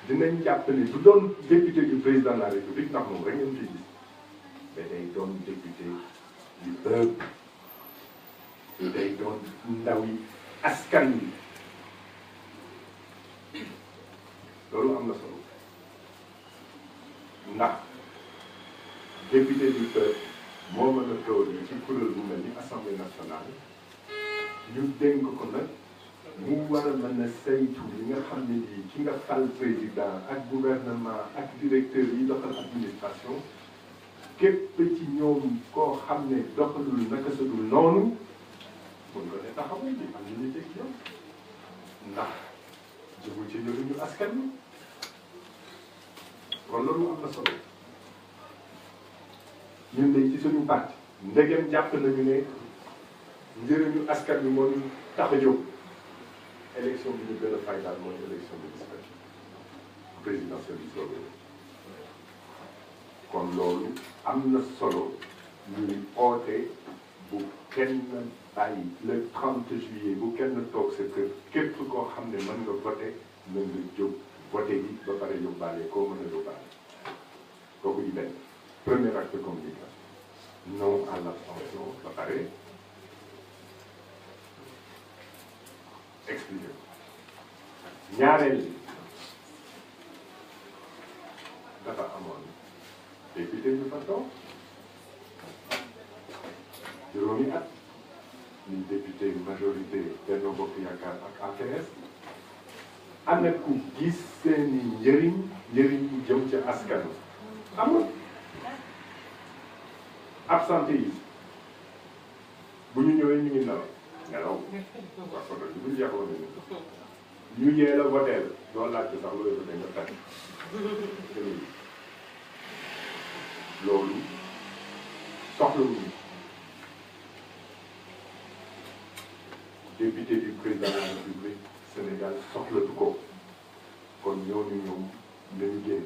dinañ jàpp ne du doon député du président de la république ndax moom rek ngeen fi gis mais day doon député du peuple day doon ndaw yi askan wi loolu am na solo ndax député du peuple moo mën a toog ci kuréel bu mel ni assemblée nationale ñu dénk ko nag mu war a mën a saytu li nga xam ne lii ki nga fal président ak gouvernement ak directeur yi doxal administration képp ci ñoom koo xam ne doxalul naka sa dul noonu mun nga ne taxawal bi am nañu teg yow ndax jëmul ci njëriñu askan wi kon loolu am na solo ñun de ci suñu parti ndegem jàpp nañu ne njëriñu askan wi moo ñu tax a jóg élection bi ñu gën a faydaal mooy élection législative présidentielle bi soobee kon loolu am na solo ñuy oote bu kenn bàyyi le 30 juillet bu kenn toog sa kër képp koo xam ne mën nga voté mën nga jóg voté bi ba pare yóbbaale koo mën a yóbbaale kooku di benn premier acte de communication non à l'abstention ba pare expliqué ko ñaareel dafa amoon député yu fa toog juróomi at ñu député majorité Benno Bokk Yaakaar ak APS ana ku gis seeni njëriñ yu jëm ca askan amul absentéisme bu ñu ñëwee ñu ngi nelaw waaw kon nag bu ñu jeexoon ñu yee la voteel doo laajte sax loolu voté nga tànn loolu soxlawuñu député du président de la République Sénégal soxlatu ko kon ñooñu ñoom nañu génn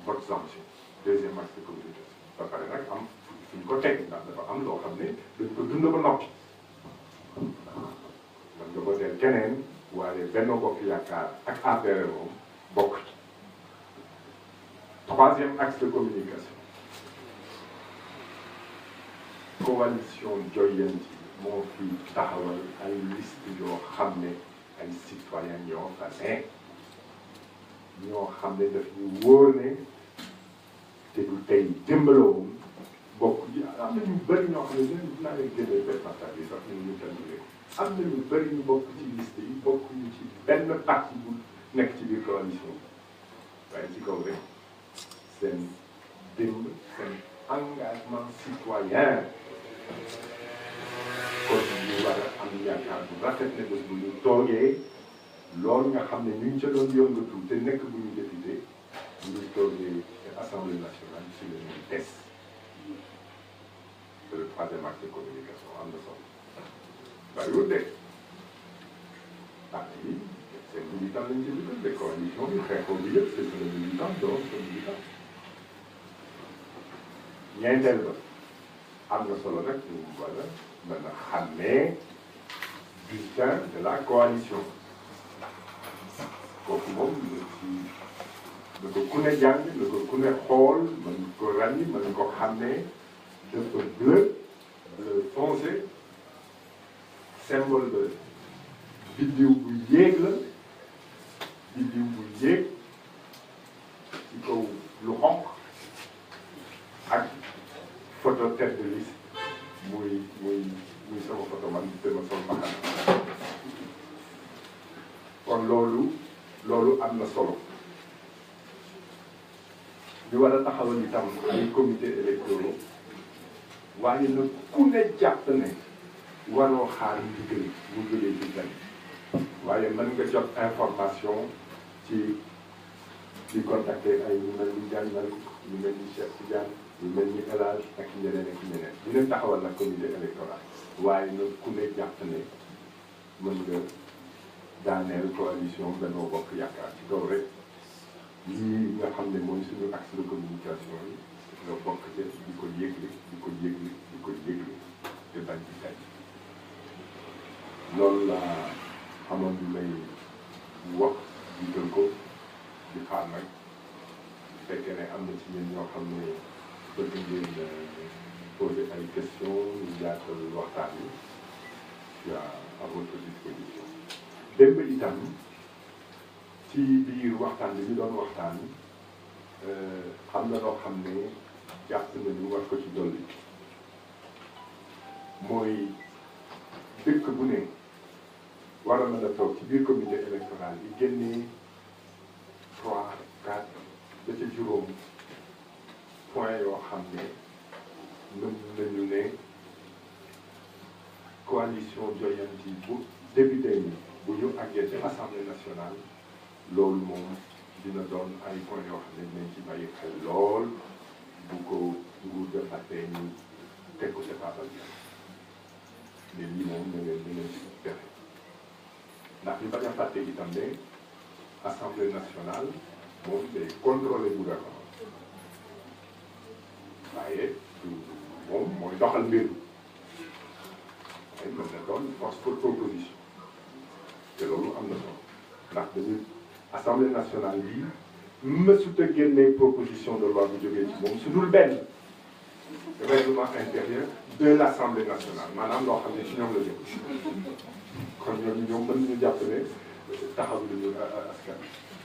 vote sanction deuxième axe de communication ba pare nag am suñ ko teg ndax dafa am loo xam ne dañ ko dund ba noppi man nga voteel keneen waaye Benno Bokk Yaakaar ak APR moom bokk ci troisième axe de communication coalition Joyanti moo fi taxawal ay liste yoo xam ne ay citoyens ñoo fa ne ñoo xam ne daf ñu wóor ne te du tey démbaloo bokk ji am na ñu bëri ñoo xam ne dinaa leen génnee percentage yi sax ñu tànn am na ñu bëri ñu bokk ci liste yi bokk ñu ci benn parti bu nekk ci biir coalition bi waaye ci kaw rek seen démb seen engagement citoyen kon ñu war a am yaakaar bu rafet ne bés bu ñu toogee loolu nga xam ne ñu ngi ca doon yëngatu te nekk bu ñu député ñu toogee assemblée nationale ci la ñuy des c'est le troisième acte de communication am na solo bariwul de parti yi seen militant lañ ci dugal des coalitions yu xeexoo bi yëpp c'est le militant donc c'est militant ñeenteel ba am na solo nag ñu wala mën a xàmmee bulletin de la coalition kooku moom la ko ku ne jàng la ko ku ne xool mën ko ràññi mën ko xàmmee dafa bleu foncé symbole de biddiw bu yéeg la biddiw bu yéeg ci kaw lu xonq ak photo tête de liste muy sama photo man te ma sol maxana kon loolu am na solo ñu war a taxawal itam ay comité électoraux waaye nag ku ne jàpp ne waroo xaar ndigal mu jógee ci benn waaye mën nga jot information ci contacter ay ñu mel ni jàngal ñu mel ni Cheikh Tidiane ñu mel ni El Hadj ak ñeneen ak ñeneen dinañ taxawal nag comité électoral waaye nag ku ne jàpp ne mën nga daaneel coalition Benno Bokk Yaakaar ci kaw rek lii nga xam ne mooy suñu axe de communication yi nga bokk ci di ko yëgle te bañ ci tey loolu laa xamoon ni may wax di gën ko di xaar nag fekkee ne am na ci ñeen ñoo xam ne bëgg ngeen poser ay questions ñu yaatal waxtaan yi y a à votre disposition démb itam ci biir waxtaan bi ñu doon waxtaan xam na loo xam ne jàpp nañu war ko ci dolli mooy dëkk bu ne war a mën a toog ci biir comité électoral bi génnee 3 4 ba ca juróom point yoo xam ne mën nañu ne coalition Joyanti bu député yi bu ñu àggee ci assemblée nationale loolu moom dina doon ay points yoo xam ne dinañ ci bàyyi xel lool bu ko nguur ga fàttee ñu teg ko ca taabal bi mais lii moom na ngeen ci pexe ndax ñu bañ a fàtte itam ne assemblée nationale moom day contrôler gouvernement waaye moom mooy doxal mbir mën na doon force pour proposition te loolu am na solo ndax dañu assemblée nationale bi mësut a génne proposition de loi bu jógee ci moom su dul benn règlement intérieur de l' assemblée nationale maanaam loo xam ne ci ñoom la jëm kon ñoom mën nañu jàpp ne taxaw nañu askan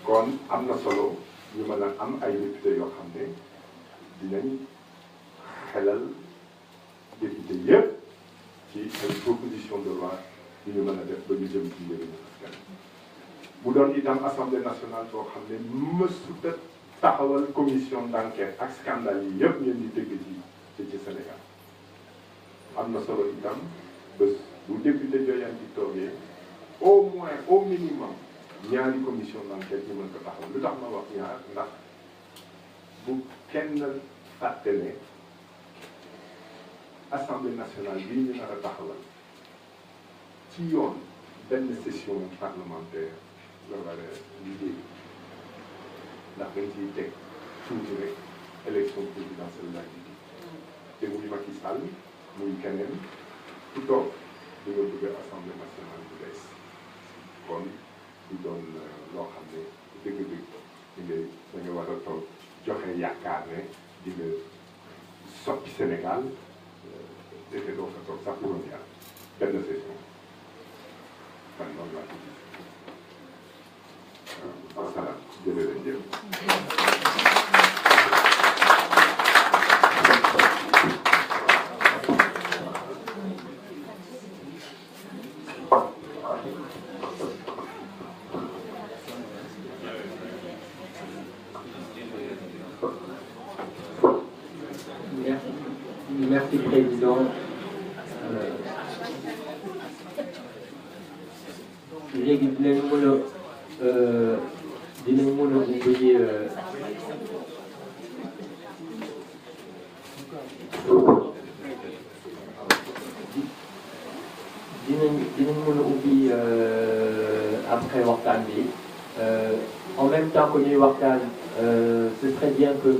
kon am na solo ñu mën a am ay député yoo xam ne dinañ xelal député yëpp ci ay proposition de loi yu ñu mën a def ba ñu jëm ci njëriñu askan bu doon itam assemblée nationale boo xam ne mësut a taxawal commission d' enquête ak scandale yi yëpp ngeen di dégg ci Sénégal am na solo itam bés bu député Joyanti toogee au moins au minimum ñaari commission d' enquête ñu mën ko taxawal lu tax ma wax ñaar ndax bu kenn fàtte ne assemblée nationale bii ñu nar a taxawal ci yoon benn session parlementaire la war a liggéey ndax dañ ciy teg tuuti rek élection présidentielle la ji te muy Macky Sall muy keneen ku toog di nga bëgg assemblée nationale bu bees kon du doon loo xam ne dëgg-dëgg da nga war a toog joxe yaakaar ne di nga soppi Sénégal te doo fa toog sax juróomi at benn session man noonu laa ko gis waaw wasalaam jërëjëf. Merci Président. Léegi dinañ mën a ubbi dinañ mën a ubbi après waxtaan bi en même temps que ñuy waxtaan ce serait bien que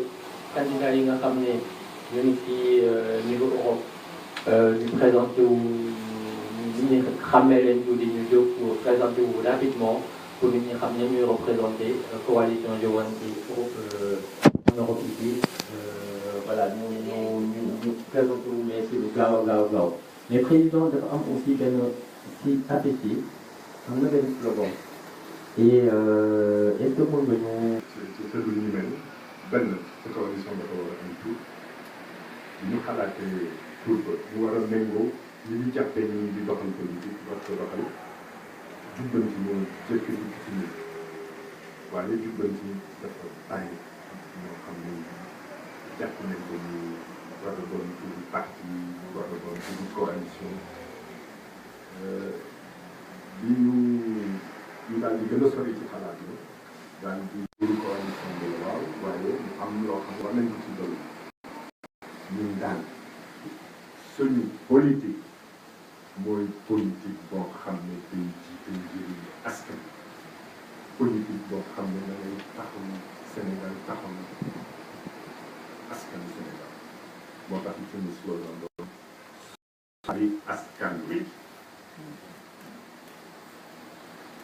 candidat yi nga xam ne ñu ngi ci niveau Europe ñu présenté wu ñu xàmmee leen tuuti ñu jóg pour présenté wu rapidement pour nit ñi xam ne ñuy représenté coalition Joyanti Europe ici voilà ñu présenté wu mais si lu gaaw a gaaw mais président dafa am aussi benn si APECI am na benn slogan et est-ce que mën nga ñu. ci tëdd ñu mel benn sa coalition dafa war a am tur ñu xalaatee tur ba ñu war a méngoo li ñu jàppee ñu di doxal politique war ko doxal jubbanti moo jëkk ci nit waaye jubbanti dafa bàyyi ñoo xam ne jàpp nañ ko ñu war a doon turu parti war a doon turu coalition bi ñu daal di gën a sori ci xalaat yi daal di turu coalition bi la waaw waaye ñu am loo xam war nañ ko ci dolli ñun daal suñu politique mooy politique boo xam ne day jiite njëriñu askan politique boo xam ne da ngay taxaw Sénégal taxaw askan Sénégal moo tax suñu slogan doon ay askan wi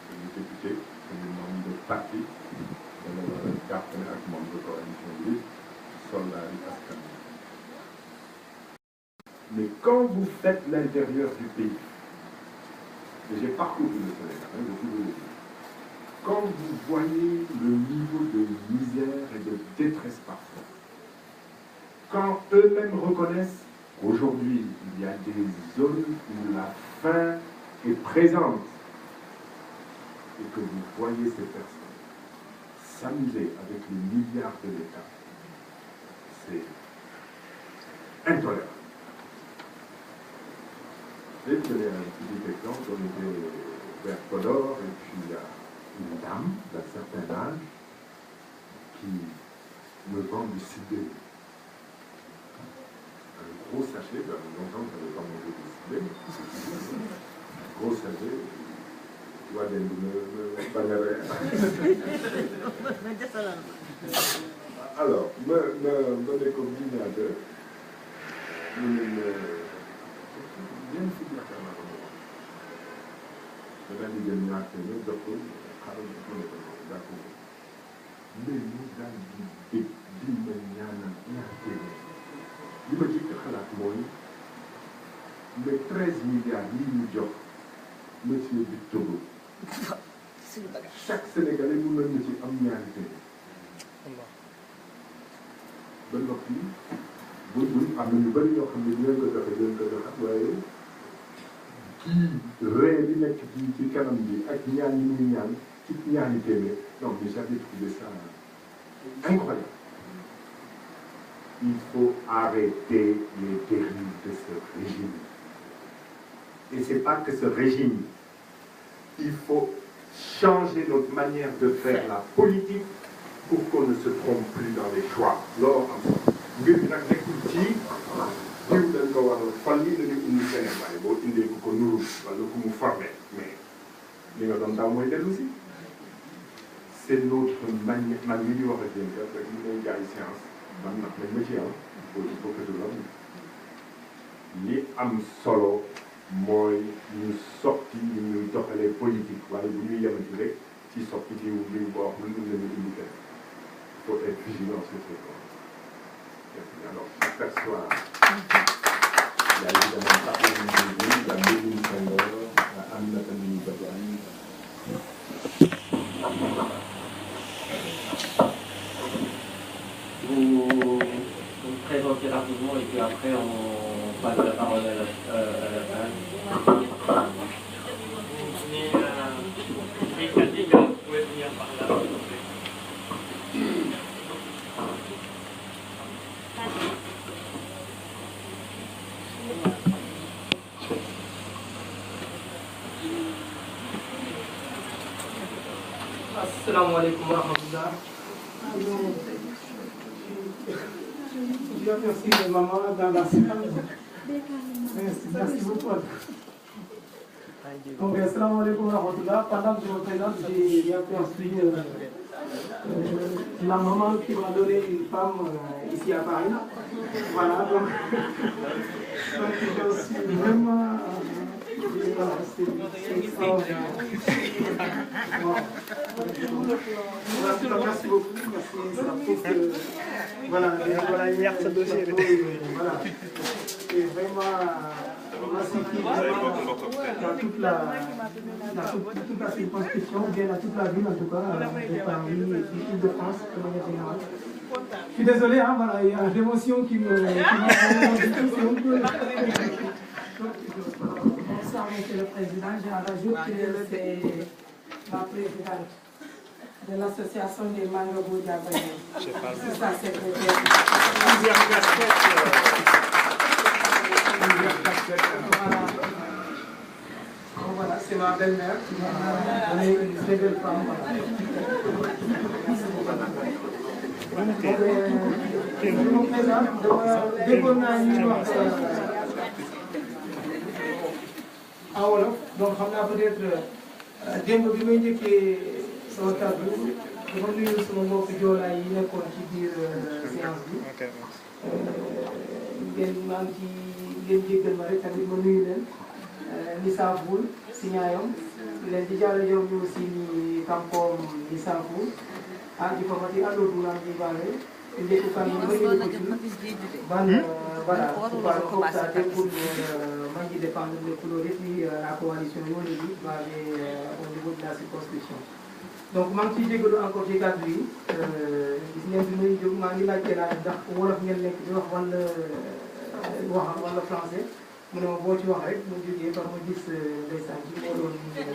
suñu député suñu membre de parti dana war a jàppale ak membre de coalition bi soldat yi askan wi. Mais quand vous faites l'intérieur du pays, et j'ai parcouru le Sénégal, je vous le dis, quand vous voyez le niveau de misère et de détresse parfois, quand eux-mêmes reconnaissent qu'aujourd'hui, il y a des zones où la faim est présente, et que vous voyez ces personnes s'amuser avec les milliards de l'État, c'est intolérable. Je vais donner un petit exemple. On était vers Podor et puis il y a une dame d'un certain âge qui me vend du cibé. Un gros sachet, longtemps je n'avais pas mangé du cibé. Gros sachet. Waa den me bañ a ree. Alors ma ne ko ordinateur ñu ne ñeent fukki yaakaar naa ko moom da daal di jël ñaar téeméer jox ko xaaral ma ne ko d'accord mais mu daal di dégg di ma ñaanal ñaar téeméer li ma jëkk xalaat mooy mais 13 milliards yi ñu jox monsieur Victor Hugo chaque Sénégalais mun nañu ci am ñaari téeméer ba noppi buñ am na ñu bëri ñoo xam ne dinañ ko joxe waaye kii ree bi nekk ci kanam bi ak ñaan yi muy ñaan ci ñaari téeméer donc j'avais trouvé ça incroyable. Il faut arrêter les dérives de ce régime. Et c'est pas que ce régime. Il faut changer notre manière de faire la politique pour qu'on ne se trompe plus dans les choix. Loolu am mbir bi nag nekkul ci jiw dañ ko war a fal yi dañu indi keneen waaye boo indee ko nuru wala ku mu formé mais li nga doon daaw mooy dellu si. C'est notre manière man li ñuy wax ak yéen rek ñu lay jaay science man nag nañ ma ci am il faut que je l'homme li am solo mooy ñu soppi ñu ñuy doxalee politique waaye bu ñuy yemati rek ci soppi jiw jiw boo xam ne mën nañu indi kenn il faut être vigilant sur ce point. Alors j'aperçois il y a évidemment Papa Ndiaye, il y a Méline Senghor, il y a Aminata Mimi Badiane. Vous présentez rapidement et puis après on passe la parole à la table. Assalamu alaikum wa rahmatullah. Je remercie les mamans dans la salle. Merci beaucoup. Donc, assalamu alaikum wa rahmatullah. Pendant que je me présente, j'ai bien construit la maman qui m'a donné une femme ici à Paris. Voilà, donc je suis vraiment... c'est extraordinaire. Merci beaucoup. Merci. Ça prouve que voilà, il y a ce dossier. Voilà. Et vraiment, merci dans toute la circonscription, bien dans toute la ville en tout cas, de Paris et de France, de manière générale. Je suis désolé, hein, voilà, il y a l'émotion qui m'a Bonsoir, Monsieur le Président. Je rajoute que c'est la présidente de l'association des Mangabou Diabaye. C'est sa secrétaire. Voilà, c'est ma belle-mère qui m'a donné une très belle femme. Je me présente, déggoon naa ñuy wax en wolof donc xam naa peut-être démb bi may njëkkee sama kàddu dama nuyu sama mbokk joolaay yi nekkoon ci biir séance bi maa ngi ci ngeen jéggal ma rek tamit ma nuyu leen Nissaboul si ñaayom leen di jàll yow ñu aussi ni kampoom Nissaboul di ko fati allo duran di bale ndeku kan mo ngi ko ci ban voilà pour ça pour mangi dépendre de couleur et puis la coalition Yewwi va au niveau de la circonscription. Donc maa ngi ciy jégalu encore ci kàddu yi gis ngeen bi muy jóg maa ngi laajte laaj ndax wolof ngeen nekk di wax wala français mu ne ma boo ci wax rek mu jógee par ma gis ndeysaan ci moo doon jëm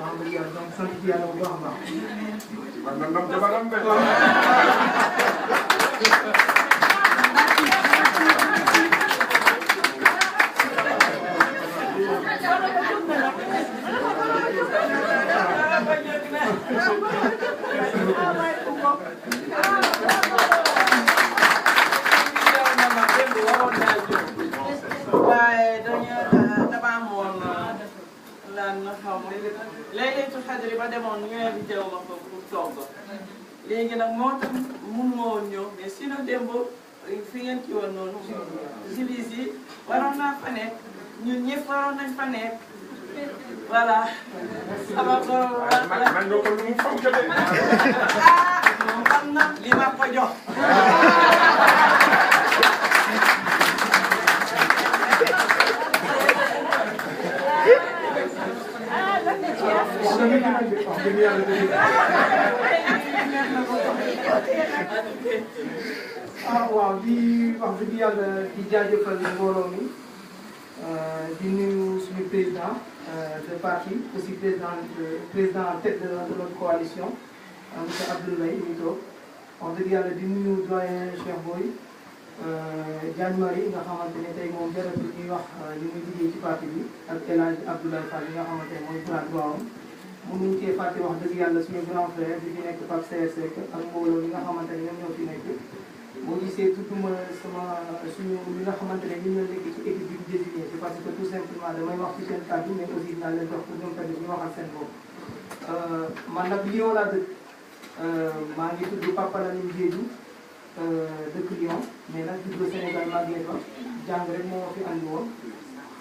wax yàlla donc sant ci yàlla bu baax a baax. waaye dama amoon lan xaw ma léeg-léeg su xajari ba demoon ñu invité wu ma fa pour togg léegi nag moo tax mun ma woon ñëw mais sinon démb fi ngeen ci woon noonu jilis yi waroon naa fa nekk ñun ñëpp waroon nañ fa nekk voilà sama borom man nga ko lu mu fonk de moom xam na li ma ko jox waaw di wax dëgg yàlla di jaajëfal mbooloo mi di nuyu suñu président de parti aussi président tête de notre coalition monsieur Abdoulaye mi toog wax dëgg yàlla di nuyu doyen Cheikh Boy Diagne Marie nga xamante ne tey moom jaratul ñuy wax li muy liggéey ci parti bi ak El Hadj Abdoulaye Fall bi nga xamante ne mooy bras droit am mënuñ cee fàtte wax dëgg yàlla suñu grand frère bi fi nekk Pape Seye Seck ak mbooloo li nga xamante ne ñoom ñoo fi nekk boo gisee tudduma suñu li nga xamante ne ñu ñoo nekk ci équipe bi ñu désigné c'est parce que tout simplement damay wax ci seen kàddu mais aussi dinaa leen jox pour ñoom tamit ñu waxal seen bopp man nag Lyon laa dëkk maa ngi tudd Papa Lamine Diédhiou dëkk Lyon mais nag juddoo Sénégal màggee fa jàng rek moo fi andi woon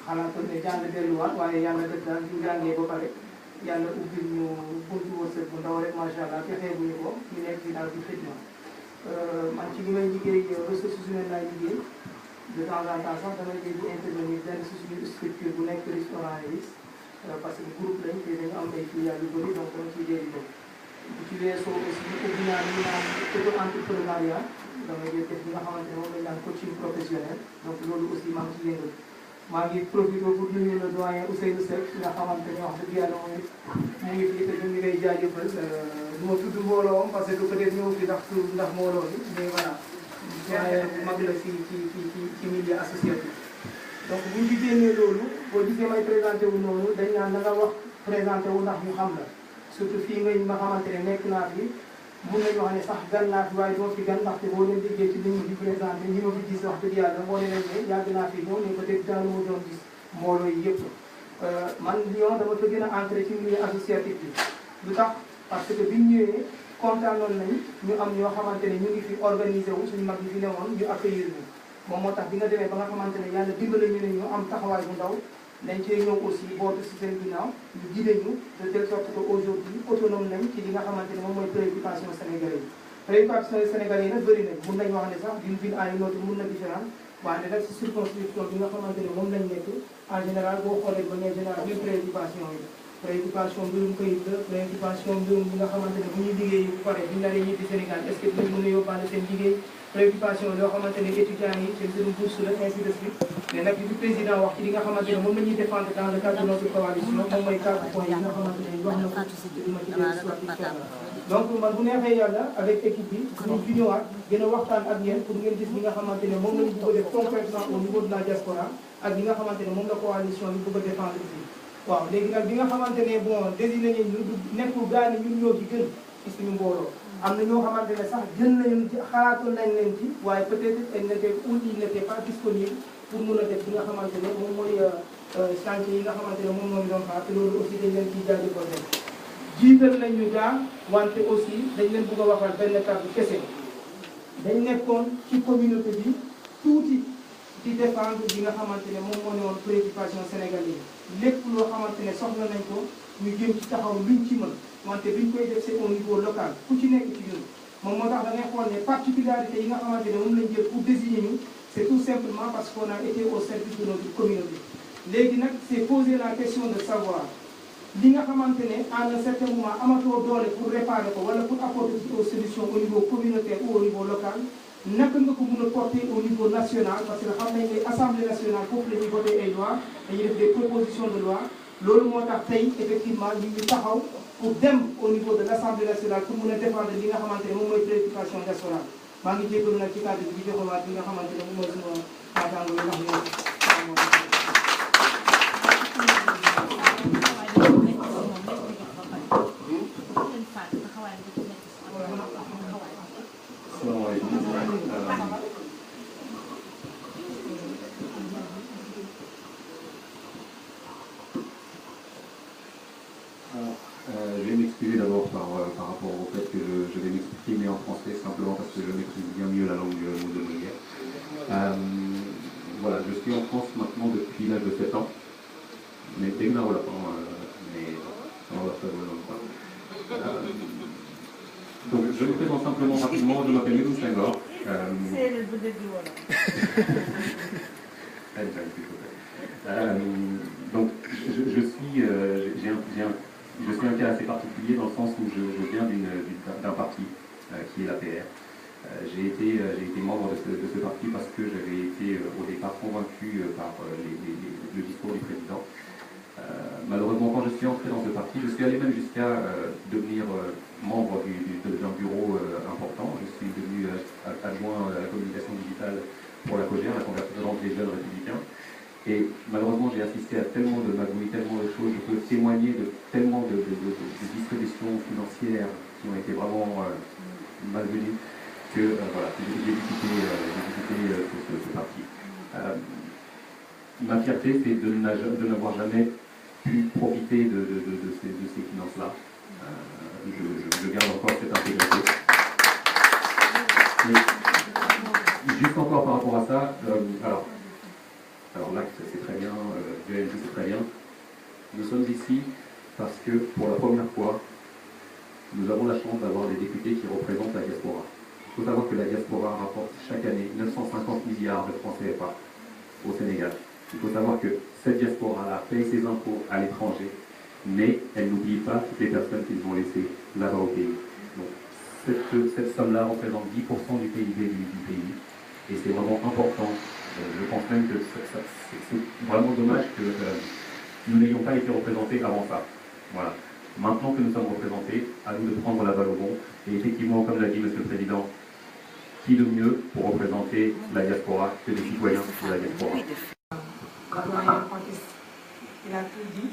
xalaatoon ne jàng delluwaat waaye yàlla def daal ñu jàngee ba pare yàlla ubbil ñu buntu wërsëg bu ndaw rek macha allah fexee bu ñu ko ñu nekk ci daal di xëj man ci li may liggéey ressources humaines laay liggéey de temps en temps sax damay dégg intervenir benn si suñu structure bu nekk restaurant yi parce que groupe lañ te dañu am ay filiales yu bëri donc dama ciy dégg bu ci weesoo aussi ubbi naa li ñu naan auto entrepreneuriat damay def li nga xamante ne moom lañ naan coaching professionnel donc loolu aussi maa ngi ci yëngal maa ngi profité pour nuyu le doyen Ousseynou Seck nga xamante ne wax dëgg yàlla mu ngi fii te ñu ngi koy jaajëfal du ma tudd mbooloo parce que peut-être ñëw fi ndax mbooloo bi mais voilà doyen bu mag la ci milieu associatif donc bu ñu génnee loolu boo gisee may présenté wu noonu dañ naan na nga wax présenté wu ndax ñu xam la surtout fii nga ma xamante ne nekk naa fi mun nañu wax ne sax gan naa fi waaye doo fi gan ndaxte boo leen déggee ci li ñu fi présenté ñi ma fi gis wax dëgg yàlla moo ne leen ne yàgg naa fi ñëw mais peut-être daanu ma doon gis mbooloo yi yëpp man Lyon dama fa gën a entré ci milieu associatif bi lu tax parce que biñ ñëwee kontaanoon nañ ñu am ñoo xamante ne ñu ngi fi organisé wu suñu mag yi fi newoon ñu accueillir ñu moom moo tax bi nga demee ba nga xamante ne yàlla dimbale ñu ne ñu am taxawaay bu ndaw dañ cee ñëw aussi bootu si seen ginnaaw ñu guidé ñu de telle sorte que aujourd'hui autonome nañ ci li nga xamante ne moom mooy préoccupation sénégalais yi préoccupation sénégalais yi nag bëri nañ mun nañ wax ne sax d'une ville à une autre mun na différent waaye nag si circonscription bi nga xamante ne moom lañ nekk en général boo xoolee ba ngay général même préoccupation yi préoccupation mbirum këyit la préoccupation mbirum bi nga xamante ne bu ñuy liggéey bu pare bu ñu naree ñibbi Sénégal est-ce que dinañ mën a yóbbaale seen liggéey préoccupation yoo xamante ne étudiants yi seen mbirum bourse la ainsi de suite mais nag li président wax ci li nga xamante ne moom la ñuy défendre dans le cadre de notre coalition moom mooy 4 points yi nga xamante ne wax na ko ci duma ci dellu soit incha allah donc man bu neexee yàlla avec équipe bi ñu fi ñëwaat gën a waxtaan ak yéen pour ngeen gis li nga xamante ne moom la ñu bëgg a def concrètement au niveau de la diaspora ak li nga xamante ne moom la coalition bi bëgg a défendre fii waaw léegi nag bi nga xamante ne bon désigné nañu ñu nekkul gaa ni ñun ñoo ci gën ci suñu mbooloo am na ñoo xamante ne sax jël nañu xalaatoon nañ leen ci waaye peut-être elle n'était ou il n'était pas disponible pour mun a def li nga xamante ne moom mooy chantier yi nga xamante ne moom moo ñu doon xaar te loolu aussi dañ leen ciy jaajëfal rek jiital nañ ñu gaa wante aussi dañ leen bëgg a waxal benn kàddu kese dañ nekkoon ci communauté bi tuuti di défendre li nga xamante ne moom moo ne woon préoccupation sénégalais yi lépp loo xamante ne soxla nañ ko ñu jëm ci taxaw luñ ci mën wante biñ koy def c'est au niveau local ku ci nekk ci ñun moom moo tax da ngay xool ne particularité yi nga xamante ne moom lañ jël pour désigner ñu c'est tout simplement parce qu'on a été au service de notre communauté léegi nag c'est poser la question de savoir li nga xamante ne à un certain moment amatoo doole pour réparer ko wala pour apporter aux solutions au niveau communautaire ou au niveau local naka nga ko mën a porter au niveau national parce que xam nañ ne assemblée nationale foofu la ñuy voter ay lois dañuy def des propositions de loi loolu moo tax tey effectivement ñu ngi taxaw pour dem au niveau de l'assemblée nationale pour mën a défendre li nga xamante ne moom mooy préoccupation nationale maa ngi jégalu nag ci cadre bi di joxewaat li nga xamante ne moom mooy suma naataango yi ndax ñoom Je vais m'excuser d'abord par rapport au fait que je vais m'exprimer en français simplement parce que je maîtrise bien mieux la langue moudonienne. Voilà, je suis en France maintenant depuis l'âge de 7 ans. Mais dès que je donc je me présente simplement rapidement, je m'appelle Medoun Senghor. Donc je suis un cas assez particulier dans le sens où je viens d'un parti qui est l'APR. J'ai été membre de ce parti parce que j'avais été au départ convaincu par le discours du président. Malheureusement, quand je suis entré dans ce parti, je suis allé même jusqu'à devenir membre d'un bureau important. Je suis devenu adjoint à la communication digitale pour la COJER, la Convergence des jeunes républicains. Et malheureusement, j'ai assisté à tellement de magouilles, tellement de choses. Je peux témoigner de tellement de distributions financières qui ont été vraiment malvenues que voilà, j'ai dû quitter ce parti. Ma fierté, c'est de n'avoir jamais pu profiter de ces finances-là. Je garde encore cette intégrité. Et juste encore par rapport à ça, alors là, c'est très bien, VLT c'est très bien. Nous sommes ici parce que pour la première fois, nous avons la chance d'avoir des députés qui représentent la diaspora. Il faut savoir que la diaspora rapporte chaque année 950 milliards de francs CFA au Sénégal. Il faut savoir que cette diaspora-là paye ses impôts à l'étranger, mais elle n'oublie pas toutes les personnes qu'ils ont laissées là-bas au pays. Donc, cette somme-là représente 10% du PIB du pays, et c'est vraiment important. Je pense même que c'est vraiment dommage que nous n'ayons pas été représentés avant ça. Voilà. Maintenant que nous sommes représentés, à nous de prendre la balle au bon. Et effectivement, comme l'a dit M. le Président, qui de mieux pour représenter la diaspora que les citoyens de la diaspora. Il a tout dit,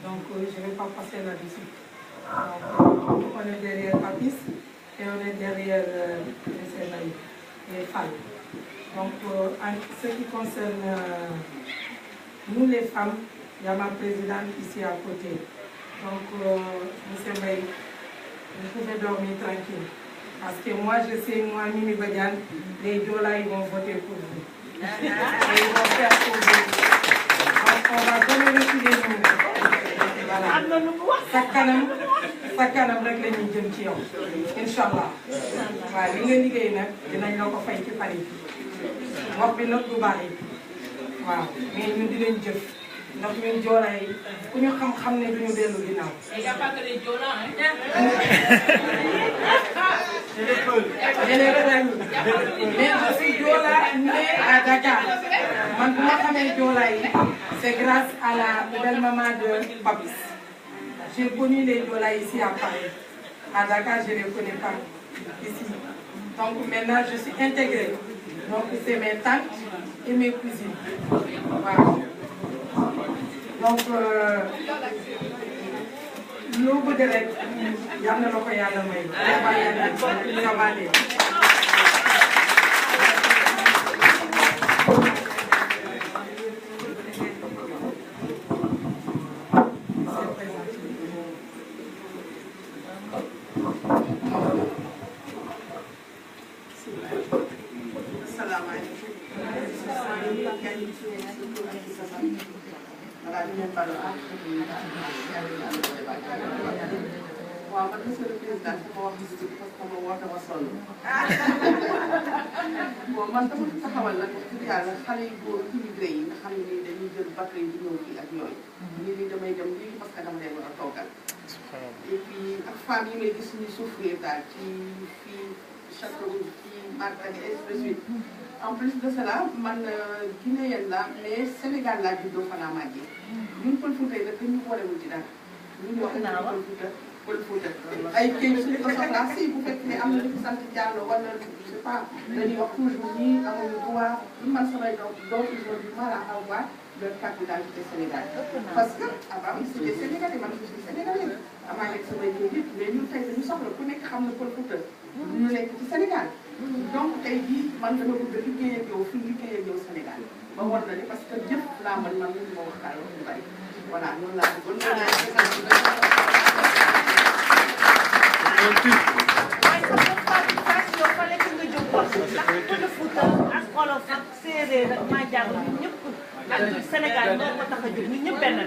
donc je ne vais pas passer là-dessus. On est derrière Papis et on est derrière les femmes. Donc en ce qui concerne nous les femmes, il y a ma présidente ici à côté. Donc M. Mbaye, vous pouvez dormir tranquille. Parce que moi je sais, moi Mimi Badiane, les Diola ils vont voter pour vous. Et ils vont faire pour vous. Donc on va donner le coup des nous. Voilà. Sa kanam rek la ñuy jëm ci yow. Inch'Allah. waaw li nga liggéey nag dinañ la ko fay ci pare bi. wax bi nag du bari. waaw mais ñun dinañ jëf. ndax ñun Joola yi ku ñu xam-xam ne duñu dellu ginnaaw. Mais je suis Joola née à Dakar. Man bu ma xamee Joola yi c'est grâce à la belle maman de Papis. J'ai connu les Joola ici à Paris. À Dakar, je ne les connais pas ici. Donc maintenant, je suis intégrée. Donc c'est mes tantes et mes cousines. Voilà. Donc, loo bëgg rek yal na la ko Yàlla may. Ça va aller. waaw man monsieur le président sama wax parce que ma woote ma sonn bon man dama taxawal nag wax dëgg yàlla xale yu góor immigré yi nga xam ne nii dañuy jël bateau yi di ñëw fii ak yooyu nii nii damay dem léegi parce que dama leen war a toogal et puis ak femmes yi may gis ñuy souffrir daal ci fii Châteauroux fii Martinique et ainsi de suite en plus de cela man guinéenne la mais Sénégal laa juddoo fa laa màggee ñun Pël Fuuta yi nag dañu boolewul ci dara ñun wax nañu Pël Fuuta ay kayit suñu ko soxlaa si bu fekkee ne am na lu ci sant Diallo wala je sais pas dañuy wax toujours ñii amuñu droit ñu man samay doom ils ont du mal à avoir leur carte d'identité sénégalaise parce que avant ils étaient sénégalais man je suis sénégalais amaa nekk samay kayit mais ñun tey dañu soxla soxla ku nekk xam na Pël Fuuta ñu nekk ci Sénégal donc tey jii man dama bëgg a liggéey ak yow fii liggéey ak yow Sénégal ba war na ne parce que jëf laa man li ma waxtaan wax ñu bari voilà loolu laa bëggoon waaye sa participation fa lekk nga jóg wax ndax Pël Fuuta ak Wolof ak séeréer ak Manjang ñun ñëpp ak Sénégal ñoo ko tax a jóg ñun ñëpp benn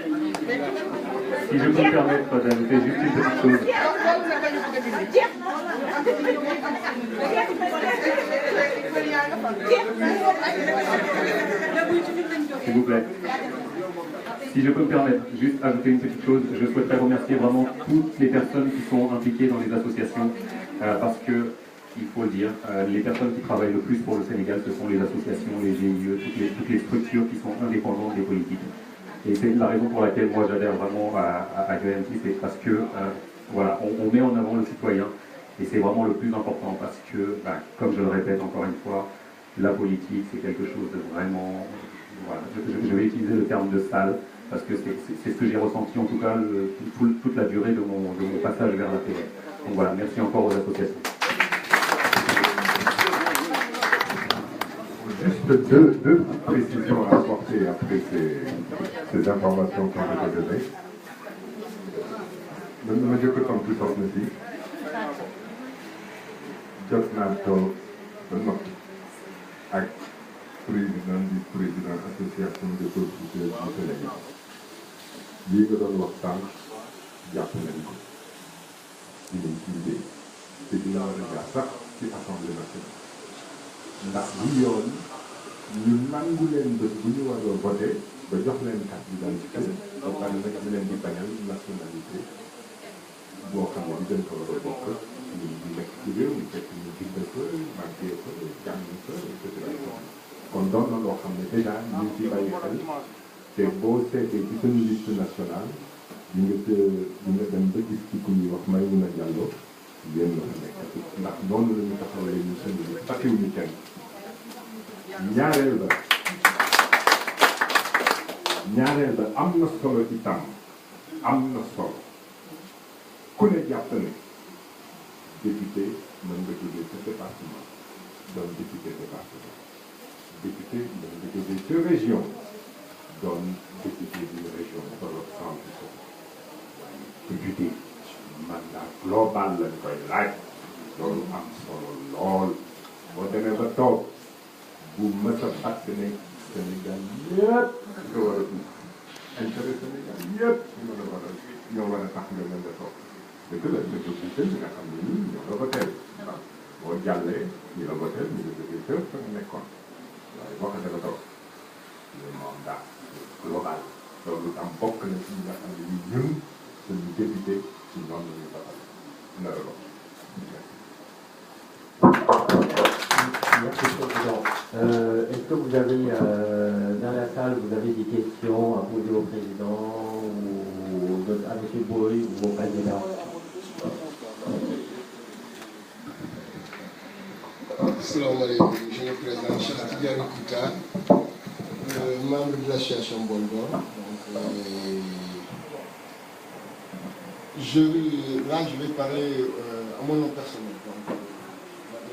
Si je peux me permettre d'ajouter juste une petite chose. S'il vous plaît. Si je peux me permettre, juste ajouter une petite chose, je souhaiterais remercier vraiment toutes les personnes qui sont impliquées dans les associations, parce que, il faut le dire, les personnes qui travaillent le plus pour le Sénégal, ce sont les associations, les GIE, toutes les structures qui sont indépendantes des politiques. Et c'est la raison pour laquelle moi j'adhère vraiment à UMT, c'est parce que voilà, on met en avant le citoyen et c'est vraiment le plus important parce que, comme je le répète encore une fois, la politique c'est quelque chose de vraiment, voilà, je vais utiliser le terme de sale parce que c'est ce que j'ai ressenti en tout cas toute la durée de mon passage vers la télé. Donc voilà, merci encore aux associations. Juste deux précisions à apporter après ces informations qui ont été données. dama jëkk tontu soxna si jot naa toog ba noppi ak président association des producteurs du Sénégal lii nga doon wax sànq jàpp nañ ko dinañ ci liggéey te dina war a jaar sax ci assemblée nationale ndax bu yoon ñu nangu leen bés bu ñu war a voté ba jox leen carte d'identité ba pare nag ñu leen di bañal nationalité boo xam ne dañ ko war a bokk ñu nekk ci réew mi fekk ñu gis fa màggee fa jàng fa et cetera kon doon na loo xam ne déjà ñu ngi ciy bàyyi xel te boo seetee ci suñu liste nationale di nga dem ba gis ci ku ñuy wax Maïmouna Diallo yéen la fa nekk ndax noonu la ñu taxawalee ñu suñu liste fàttewuñu kenn ñaareel ba am na solo itam am na solo ku ne jàpp ne député mën nga jógee ca département doon député département député mën nga jógee ca région doon député d'une région tolloog centre député mandat global lañ koy laaj loolu am solo lool boo demee ba toog bu mës a fàtt ne Sénégal yëpp nga war a dugg intérêt Sénégal yëpp ñoo war a tax nga mën a toog dëgg la nga jóg ci ñi nga xam ne nii ñoo la voteel boo jàllee ñu la voteel ñu la jógee kër fa nga nekkoon waaye boo ko dafa toog le mandat global loolu tam bokk na ci ñi nga xam ne nii ñun suñu député ci noonu la ñu doxal nar a dox. Merci Président. Est-ce que vous avez, dans la salle, vous avez des questions à poser au Président ou à M. Boy ou au Président? Assalamu alaikum, je me présente Cheikh Tidiane Kouta, membre de l'association Bondor. Là, je vais parler à mon nom personnel. Donc,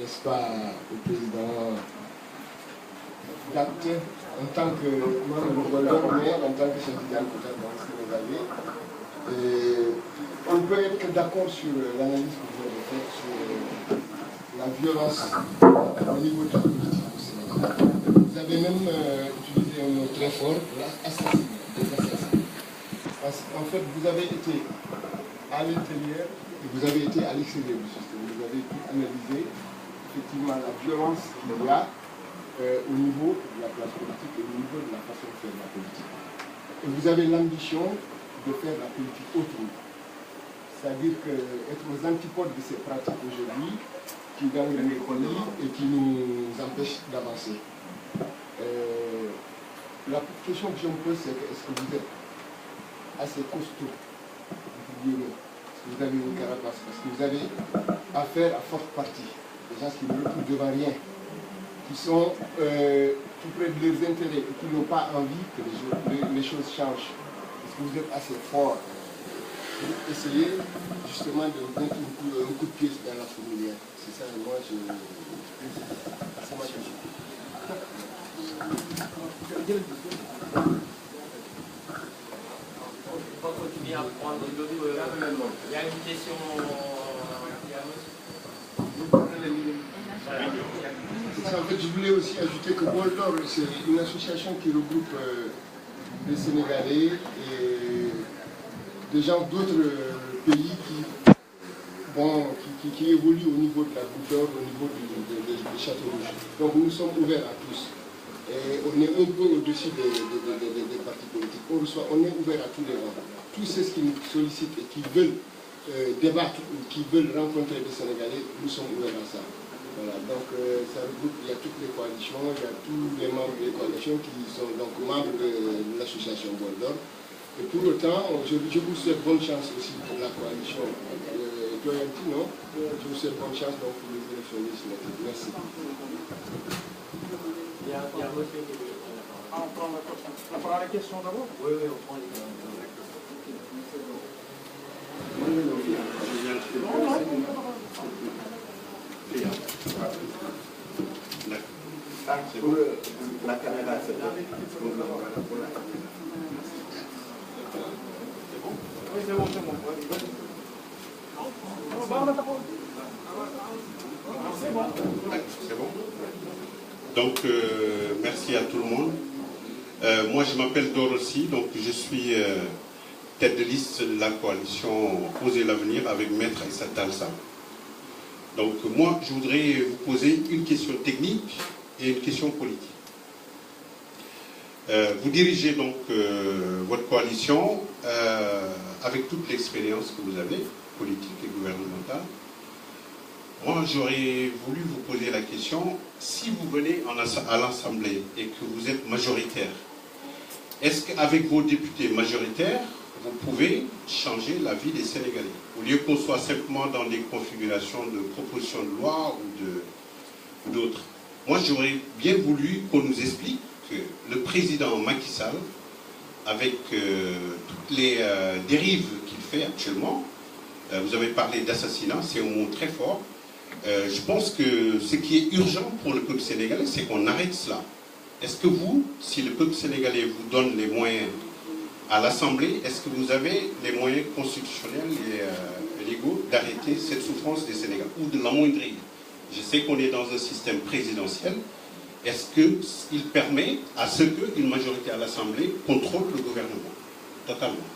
n'est-ce pas, au président d'acte en tant que membre de Bondor, mais en tant que Cheikh Tidiane Kouta, donc si vous avez. On peut être d'accord sur l'analyse que vous avez faite sur la violence au niveau de la politique au Sénégal. Vous avez même utilisé un mot très fort, l'assassinat, des assassins. Parce qu'en fait, vous avez été à l'intérieur et vous avez été à l'extérieur du système. Vous avez pu analyser effectivement la violence qu'il y a au niveau de la classe politique et au niveau de la façon de faire la politique. Et vous avez l'ambition de faire la politique autrement. C'est-à-dire qu'être aux antipodes de ces pratiques aujourd'hui qui gangrènent l'économie et qui nous empêchent d'avancer. La question que je me pose, c'est est-ce que vous êtes assez costaud? Est-ce que vous avez une carapace? Parce que vous avez affaire à forte partie. Des gens qui ne reculent devant rien, qui sont tout près de leurs intérêts et qui n'ont pas envie que les choses changent. Est-ce que vous êtes assez fort pour essayer justement de mettre un coup de pied dans la fourmilière. C'est ça, moi, c'est ma question. On va continuer à prendre il y a une question. En fait, je voulais aussi ajouter que Bol d'Or, c'est une association qui regroupe des Sénégalais et des gens d'autres pays qui évoluent au niveau de la Goutte d'Or, au niveau des Châteaux Rouges. Donc nous sommes ouverts à tous. Et on est un peu au-dessus des partis politiques. On est ouvert à tous les rangs. Tous ceux qui nous sollicitent et qui veulent débattre ou qui veulent rencontrer des Sénégalais, nous sommes ouverts à ça. Voilà, donc ça regroupe, il y a toutes les coalitions, il y a tous les membres des coalitions qui sont donc membres de l'association Bol d'Or. Et pour autant, je vous souhaite bonne chance aussi pour la coalition. Toi, non? Je vous souhaite bonne chance donc, pour les élections législatives. Merci. Il y a monsieur qui veut. On prend la question d'abord? Oui, on prend les questions. C'est pour la caméra, c'est bon. Oui, c'est bon. C'est bon. Donc, merci à tout le monde. Moi, je m'appelle Dorossi, donc je suis tête de liste de la coalition Oser l'avenir avec Maître Issa Talsa. Donc, moi, je voudrais vous poser une question technique et une question politique. Vous dirigez donc votre coalition avec toute l'expérience que vous avez, politique et gouvernementale. Moi, j'aurais voulu vous poser la question, si vous venez à l'Assemblée et que vous êtes majoritaire, est-ce qu'avec vos députés majoritaires, vous pouvez changer la vie des Sénégalais? Au lieu qu'on soit simplement dans des configurations de propositions de loi ou d'autres. Moi, j'aurais bien voulu qu'on nous explique que le président Macky Sall, avec toutes les dérives qu'il fait actuellement, vous avez parlé d'assassinat, c'est un mot très fort. Je pense que ce qui est urgent pour le peuple sénégalais, c'est qu'on arrête cela. Est-ce que vous, si le peuple sénégalais vous donne les moyens à l'Assemblée, est-ce que vous avez les moyens constitutionnels et légaux d'arrêter cette souffrance des Sénégalais ou de l'amoindrir? Je sais qu'on est dans un système présidentiel. Est-ce qu'il permet à ce qu'une majorité à l'Assemblée contrôle le gouvernement? Totalement.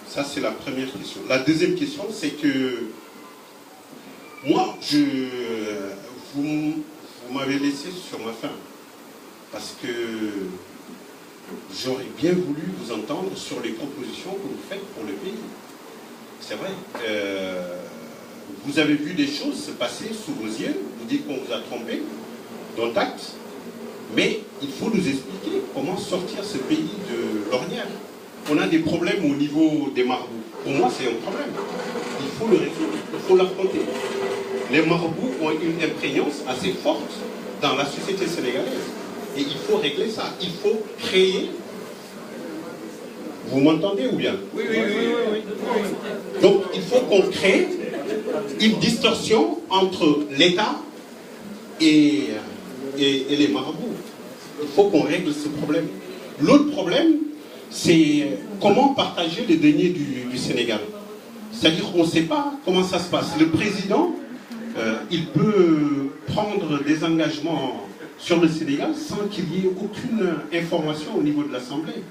Ça, c'est la première question. La deuxième question, c'est que moi, vous m'avez laissé sur ma faim. Parce que j'aurais bien voulu vous entendre sur les propositions que vous faites pour le pays. C'est vrai. Vous avez vu des choses se passer sous vos yeux. Vous dites qu'on vous a trompé, dont acte. Mais il faut nous expliquer comment sortir ce pays de l'ornière. On a des problèmes au niveau des marabouts. Pour moi, c'est un problème. Il faut le résoudre, il faut l'affronter. Les marabouts ont une imprégnance assez forte dans la société sénégalaise. Et il faut régler ça. Il faut créer... Vous m'entendez ou bien? Oui. Donc, il faut qu'on crée une distorsion entre l'État et les marabouts. Il faut qu'on règle ce problème. L'autre problème, c'est comment partager les deniers du Sénégal. C'est-à-dire qu'on ne sait pas comment ça se passe. Le président, il peut prendre des engagements sur le Sénégal sans qu'il y ait aucune information au niveau de l'Assemblée.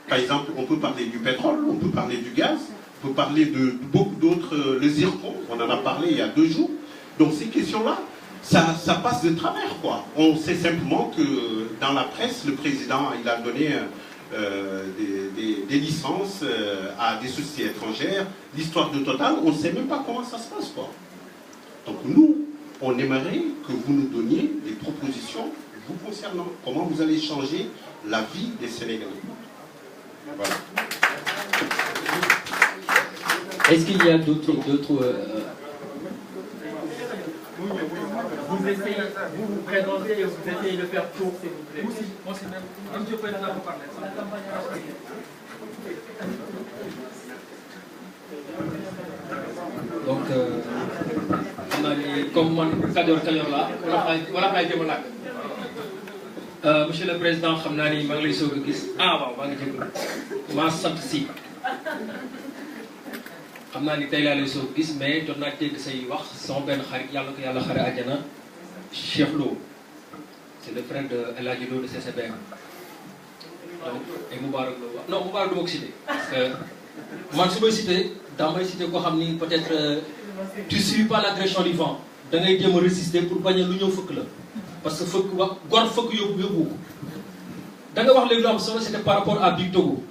Par exemple, on peut parler du pétrole, on peut parler du gaz, on peut parler de beaucoup d'autres, le zircon, on en a parlé il y a 2 jours. Donc ces questions-là, ça passe de travers, quoi. On sait simplement que dans la presse, le président, il a donné des licences à des sociétés étrangères. L'histoire de Total, on ne sait même pas comment ça se passe, quoi. Donc nous, on aimerait que vous nous donniez des propositions vous concernant. Comment vous allez changer la vie des Sénégalais. Voilà. Est-ce qu'il y a d'autres... Vous essayez, vous présentez et vous essayez de faire court, s'il vous plaît. Moi, c'est même... Je peux vous parler. donc xam naa ni comme man Kajoor la wala xaay jëm a làkk monsieur le président xam naa ni maa ngi lay soog a gis waaw maa ngi jégalu maa sant si xam naa ni tey laa lay soog a gis mais jot naa dégg say wax sama benn xarit yàlla ko yàlla xare àjjana Cheikh Lo c'est le frère de El Hadji Lo de CCBM donc et Moubarak Lo non Moubarak du ma ko cité parce que man su may cité damay cité koo xam ni peut-être tu subis pas l'agression du vent da ngay jéem a résister pour bañ a lu ñëw fëkk la parce que fëkk wax gor fëkk yóbbu da nga wax léegi lu am solo c'était par rapport à Big Togo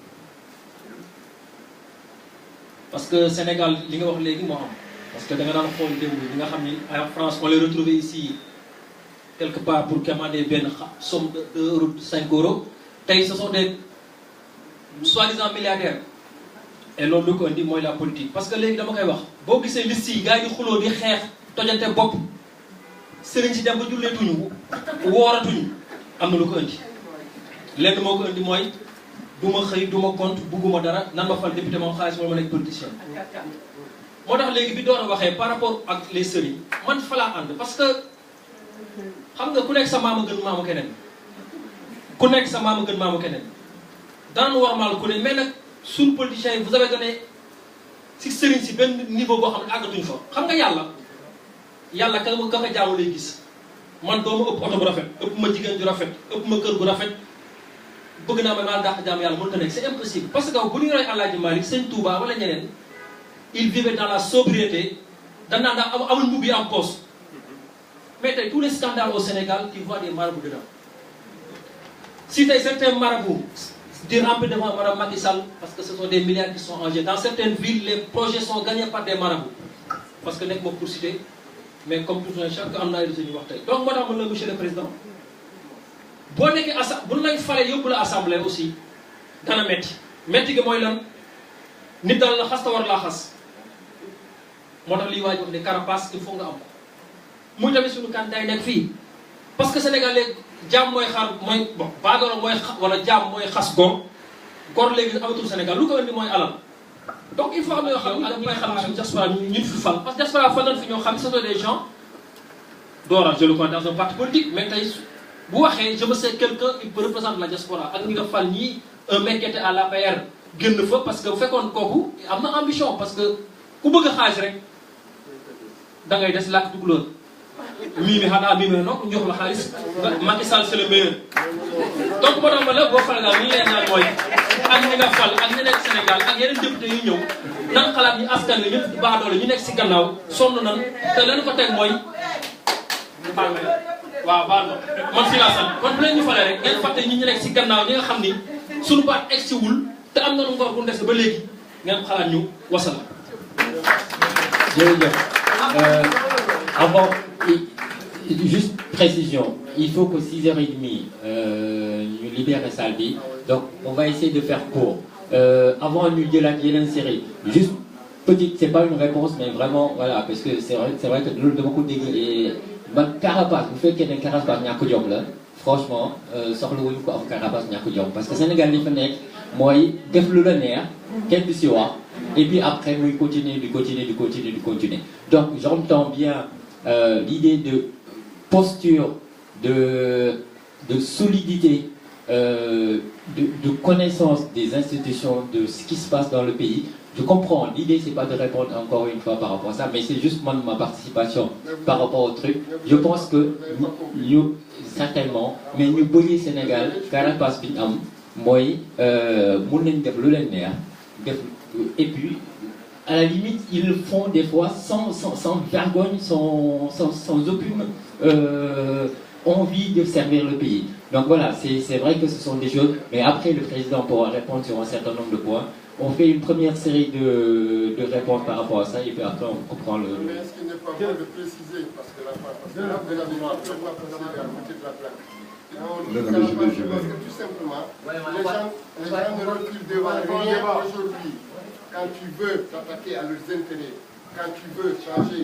parce que Sénégal li nga wax léegi moo am parce que da nga daan xool démb li nga xam ni en France on les retrouvait ici quelque part pour commander benn somme de 2 euros 5 euros tey ce sont des soi-disant milliardaires et loolu lu ko indi mooy la politique parce que léegi dama koy wax boo gisee liste yi gars yi di xuloo di xeex tojante bopp sëriñ si dem ba julleetuñu wooratuñu am na lu ko indi lenn moo ko indi mooy du ma xëy du ma compte bugguma dara nan ma fal député moom xaalis wala ma nekk politicien moo tax léegi bi door a waxee par rapport ak les sëriñ man fa laa ànd parce que xam nga ku nekk sa maama gën maamu keneen ku nekk sa maama gën maamu keneen daan warmal ku ne mais nag suñu politiciens yi vous avez donné si sëriñ si benn niveau boo xam ne àggatuñ fa xam nga yàlla ka nga jaamu lay gis man doo ma ëpp oto bu rafet ëpp ma jigéen ju rafet ëpp ma kër gu rafet bëgg naa ma maa dàq jaamu yàlla mënut a nekk c'est impossible parce que bu ñu roy Alaaji Malick Sëñ Touba wala ñeneen il vivait dans la sobriété dañ naan daa amul mbubb yi am poste mais tey tous les scandales au Sénégal tu vois des marabouts dedans si tey certains marabouts di ramper devant madame Macky Sall parce que ce sont des milliards qui sont en jeu dans certaines villes les projets sont gagnés par des marabouts parce que nekk moom pour citer mais comme tout un chaque am na ay réseau ñu wax tey donc moo tax mën la monsieur le président boo nekkee bu lay falee yóbbu la assemblée aussi dana metti gi mooy lan nit dal la xas ta war laa xas moo tax liy waaj wax ne carapace il faut nga am ko muy tamit suñu candidat yi nekk fii parce que Sénégal léegi jaam mooy xaar mooy bon baadoolo mooy wala jaam mooy xas gor léegi amatul Sénégal lu ko indi mooy alal donc il faut am yoo xam ne may xam suñu diaspora ñun fi fal parce que diaspora fal nañ fi ñoo xam ne ce sont des gens Dora je le connais dans un parti politique mais tey bu waxee je me sais quelqu'un il peut représenter la diaspora ak ñi nga fal ñii un mec qui était à l'APR génn fa parce que bu fekkoon kooku am na ambition parce que ku bëgg a xaalis rek da ngay des làkk tukulóor mii mi xanaa mii mi noonu ñu jox la xaalis Macky Sall c'est le meilleur donc moo tax ma la boo faral daal li leen naan mooy ak ñi nga fal ak ñi nekk Sénégal ak yeneen député yu ñëw nan xalaat ñu askan wi ñëpp baadoole ñu nekk si gannaaw sonn nan te leen ko teg mooy waaw baal ma man fii laa sant kon bu leen ñu falee rek ngeen fàtte ñi ñu nekk si gannaaw ñi nga xam ni suñu baat egsi wul te am na lu ngor bu des ba léegi ngeen xalaat ñu wasala. jërëjëf avant juste précision il faut que 6h30 ñu libérer salle bi donc on va essayer de faire court avant ñu jëlaat yeneen série juste petite c'est pas une réponse mais vraiment voilà parce que c'est vrai que loolu dama ko dégg et man carapace bu fekkee ne carapace ñàkk jom la franchement soxla wuñu ko am carapace ñàkk jom parce que Sénégal li fa nekk mooy def lu la neex kenn du si wax et puis après muy continuer donc j'entends bien l'idée de posture de solidité de connaissance des institutions de ce qui se passe dans le pays. Je comprends, l'idée c'est pas de répondre encore une fois par rapport à ça, mais c'est juste ma participation par rapport au truc. Je pense que ñu certainement mais ñu bëri Sénégal carapace bi ñu am mooy mun nañ def lu leen neex def et puis à la limite ils le font des fois sans vergogne, sans aucune envie de servir le pays. Donc voilà, c'est vrai que ce sont des choses, mais après le président pourra répondre sur un certain nombre de points. On fait une première série de réponses par rapport à ça et puis après on comprend le... Mais est-ce qu'il n'est pas bon de préciser, parce que là vous n'avez pas passer à côté de la plaque. Parce que tout simplement, les gens ne reculent devant rien aujourd'hui. Quand tu veux t'attaquer à leurs intérêts, quand tu veux changer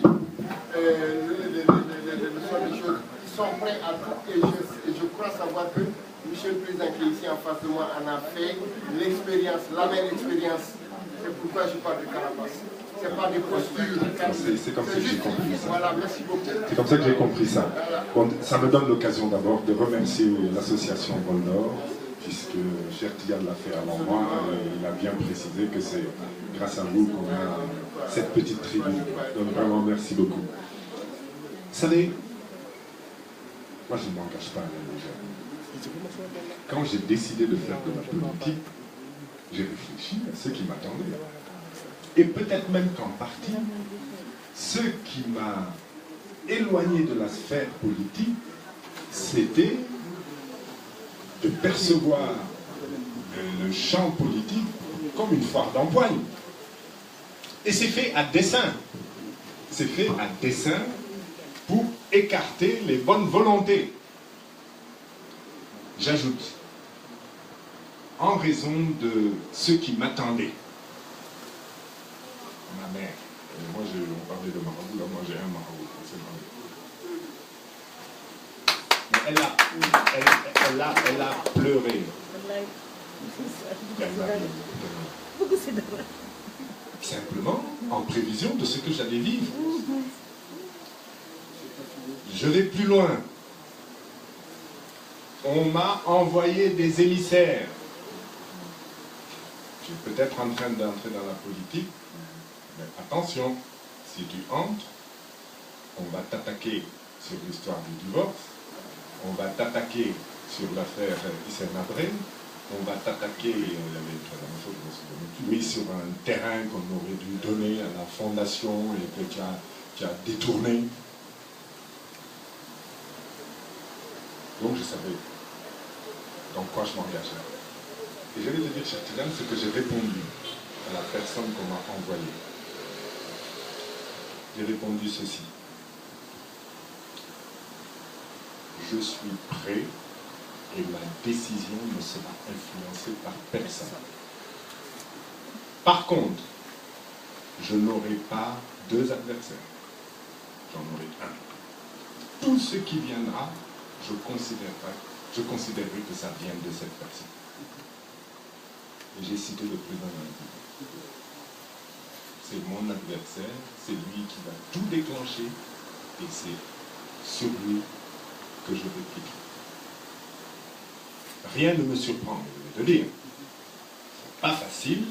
le sort des choses, ils sont prêts à tout et je crois savoir que Monsieur le Président qui est ici en face de moi en a fait l'expérience, la même expérience C'est pourquoi je parle de carapace. C'est pas des postures. C'est comme ça que j'ai compris ça. Voilà, merci beaucoup. C'est comme ça que j'ai compris ça. Bon, ça me donne l'occasion d'abord de remercier l'association Vol d'Or, puisque Cher Tidiane l'a fait avant moi, et il a bien précisé que c'est grâce à vous qu'on a cette petite tribune. Donc vraiment, merci beaucoup. Vous savez, moi je ne m'engage pas à la légère. Quand j'ai décidé de faire de la politique, j'ai réfléchi à ce qui m'attendait. Et peut-être même qu'en partie, ce qui m'a éloigné de la sphère politique, c'était de percevoir le champ politique comme une foire d'empoigne. Et c'est fait à dessein. C'est fait à dessein pour écarter les bonnes volontés. J'ajoute, en raison de ce qui m'attendait, ma mère, moi on parlait de marabout, là moi j'ai un marabout, mais elle a pleuré. Simplement en prévision de ce que j'allais vivre. Je vais plus loin. On m'a envoyé des émissaires. Je suis peut-être en train d'entrer dans la politique, mais attention, si tu entres, on va t'attaquer sur l'histoire du divorce, on va t'attaquer sur l'affaire Hissène Habré, on va t'attaquer, oui, sur un terrain qu'on aurait dû donner à la fondation et que tu as détourné. Donc je savais dans quoi je m'engageais. Et je vais te dire, cher Tidiane, ce que j'ai répondu à la personne qu'on m'a envoyée. J'ai répondu ceci. Je suis prêt et ma décision ne sera influencée par personne. Par contre, je n'aurai pas deux adversaires. J'en aurai un. Tout ce qui viendra, je considérerai que ça vient de cette personne. Et j'ai cité le président de la République. C'est mon adversaire, c'est lui qui va tout déclencher et c'est sur lui que je réplique. Rien ne me surprend, je vais te dire. C'est pas facile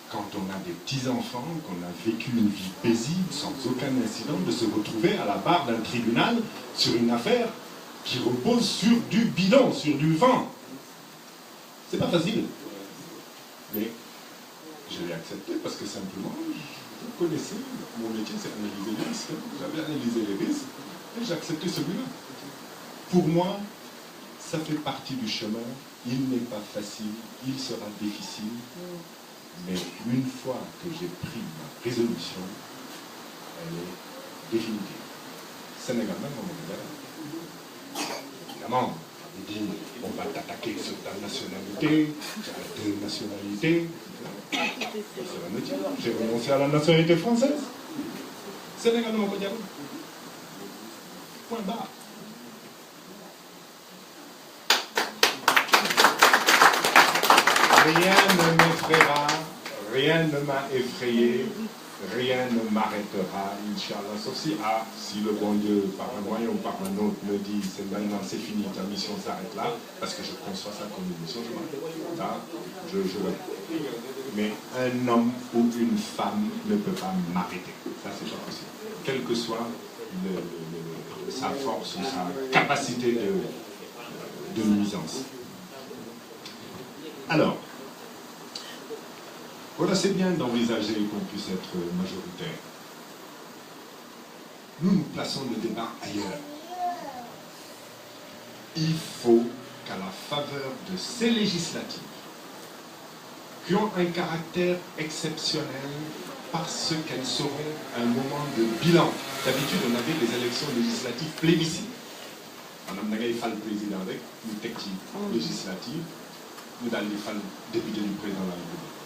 quand on a des petits-enfants, qu'on a vécu une vie paisible, sans aucun incident, de se retrouver à la barre d'un tribunal sur une affaire qui repose sur du bidon, sur du vent. C'est pas facile. Mais je l'ai accepté parce que simplement, vous connaissez, mon métier c'est analyser les risques. J'avais analysé les risques et j'ai accepté celui-là. Pour moi, ça fait partie du chemin. Il n'est pas facile, il sera difficile. Mais une fois que j'ai pris ma résolution, elle est définitive. Sénégal même, on est là. Évidemment, on dit, on va t'attaquer sur ta nationalité, tu as deux nationalités. C'est la métier. J'ai renoncé à la nationalité française. Sénégal, on va dire. Point barre. Rien ne m'effrayera, rien ne m'a effrayé, rien ne m'arrêtera, Inch'Allah, sauf si le bon Dieu, par un moyen ou par un autre, me dit, c'est maintenant, c'est fini, ta mission s'arrête là, parce que je conçois ça comme une mission, mais un homme ou une femme ne peut pas m'arrêter, ça c'est pas possible, quelle que soit sa force ou sa capacité de nuisance. Alors, voilà, c'est bien d'envisager qu'on puisse être majoritaire. Nous, nous plaçons le débat ailleurs. Il faut qu'à la faveur de ces législatives, qui ont un caractère exceptionnel parce qu'elles seront un moment de bilan. D'habitude, on avait des élections législatives plébiscites. Madame Nagay fait le président avec une technique législative. Nous allons faire le député du président de la République.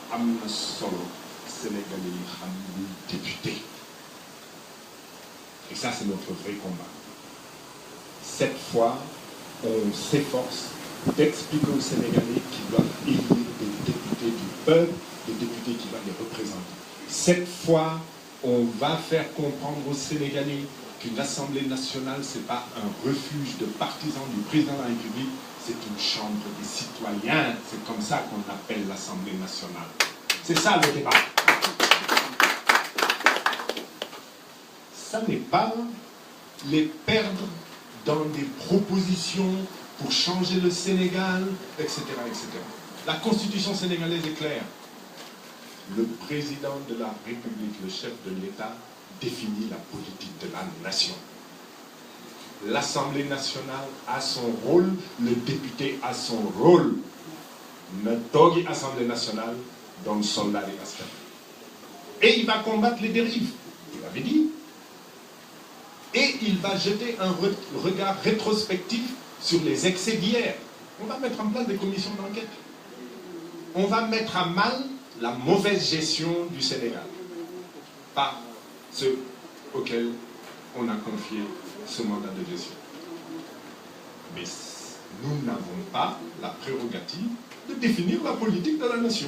Amna solo Sénégalais yi xam luy député. Et ça, c'est notre vrai combat. Cette fois, on s'efforce d'expliquer aux Sénégalais qu'ils doivent élire des députés du peuple des députés qui va les représenter. Cette fois, on va faire comprendre aux Sénégalais qu'une Assemblée nationale, ce n'est pas un refuge de partisans du président de la République, c'est une chambre des citoyens. C'est comme ça qu'on appelle l'Assemblée nationale. C'est ça le débat. Ça n'est pas les perdre dans des propositions pour changer le Sénégal, etc., etc. La constitution sénégalaise est claire. Le président de la République, le chef de l'État, définit la politique de la nation. L'Assemblée nationale a son rôle, le député a son rôle. Notre Assemblée nationale dans le soldat des Askan. Et il va combattre les dérives, il l'avait dit. Et il va jeter un regard rétrospectif sur les excès d'hier. On va mettre en place des commissions d'enquête. On va mettre à mal la mauvaise gestion du Sénégal par ceux auxquels on a confié ce mandat de gestion. Mais nous n'avons pas la prérogative de définir la politique de la nation.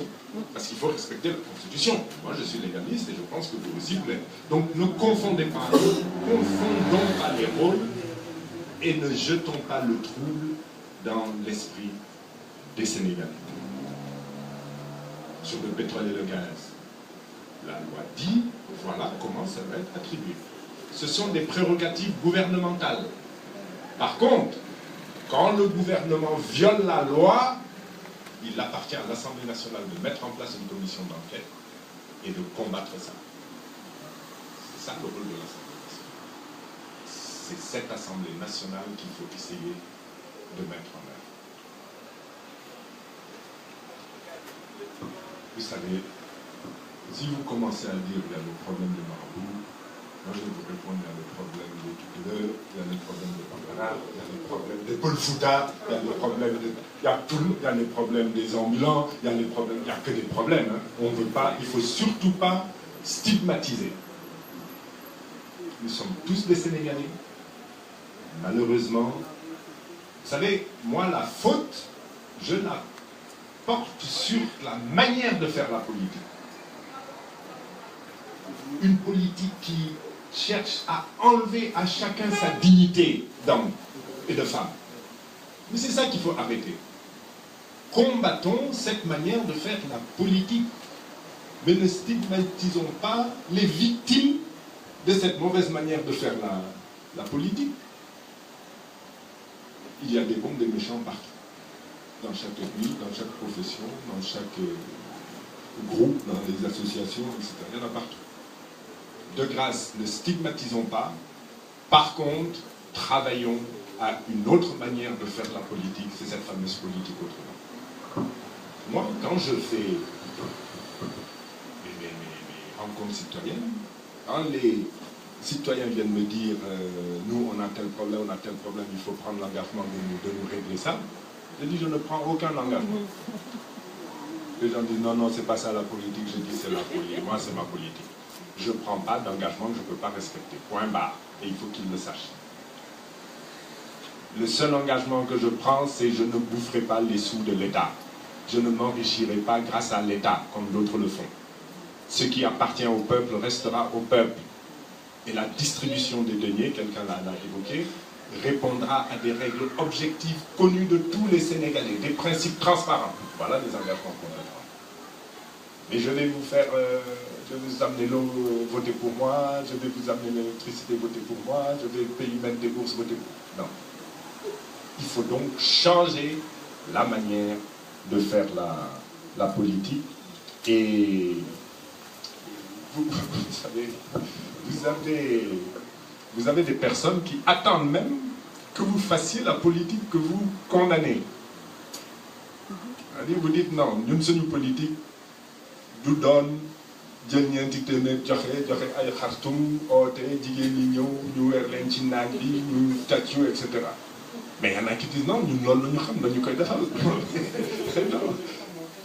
Parce qu'il faut respecter la Constitution. Moi, je suis légaliste et je pense que vous aussi vous l'êtes. Donc, ne confondons pas les rôles et ne jetons pas le trouble dans l'esprit des Sénégalais. Sur le pétrole et le gaz, la loi dit, voilà comment ça va être attribué. Ce sont des prérogatives gouvernementales. Par contre, quand le gouvernement viole la loi, il appartient à l'Assemblée nationale de mettre en place une commission d'enquête et de combattre ça. C'est ça le rôle de l'Assemblée nationale. C'est cette Assemblée nationale qu'il faut essayer de mettre en œuvre. Vous savez, si vous commencez à dire qu'il y a le problème de Marabout, moi je vais vous répondre, il y a le problème de Toulouse, il y a le problème de Pambara, il y a le problème de Paul Fouta, il y a le problème de... Il y a les problèmes des ambulants, il y a les problèmes... Il n'y a que des problèmes. Hein. On veut pas, il ne faut surtout pas stigmatiser. Nous sommes tous des Sénégalais. Malheureusement, vous savez, moi la faute, je la porte sur la manière de faire la politique. Une politique qui cherche à enlever à chacun sa dignité d'homme et de femme. Mais c'est ça qu'il faut arrêter. Combattons cette manière de faire la politique, mais ne stigmatisons pas les victimes de cette mauvaise manière de faire la politique. Il y a des bons, des méchants partout. Dans chaque pays, dans chaque profession, dans chaque groupe, dans les associations, etc. Il y en a partout. De grâce, ne stigmatisons pas. Par contre, travaillons à une autre manière de faire la politique, c'est cette fameuse politique autrement. Moi, quand je fais mes rencontres citoyennes, quand les citoyens viennent me dire nous, on a tel problème, il faut prendre l'engagement de nous régler ça, je dis je ne prends aucun engagement. Les gens disent non, non, c'est pas ça la politique, je dis c'est la politique, moi c'est ma politique. Je ne prends pas d'engagement que je ne peux pas respecter. Point barre. Et il faut qu'ils le sachent. Le seul engagement que je prends, c'est je ne boufferai pas les sous de l'État. Je ne m'enrichirai pas grâce à l'État, comme d'autres le font. Ce qui appartient au peuple restera au peuple. Et la distribution des deniers, quelqu'un l'a évoqué, répondra à des règles objectives connues de tous les Sénégalais, des principes transparents. Voilà les engagements qu'on a. Et je vais vous faire, je vais vous amener l'eau, votez pour moi, je vais vous amener l'électricité, votez pour moi, je vais payer mettre des bourses, votez pour moi. Non. Il faut donc changer la manière de faire la politique. Et vous savez, vous avez des personnes qui attendent même que vous fassiez la politique que vous condamnez. C'est-à-dire, vous dites non, nous sommes une politique. Du doon jël ñeenti téeméer joxe ay xartum oote jigéen ñi ñëw ñu weer leen ci naaj bi ñu tàccu et cetera mais y en a qui disent non ñun loolu la ñu xam dañu koy defal.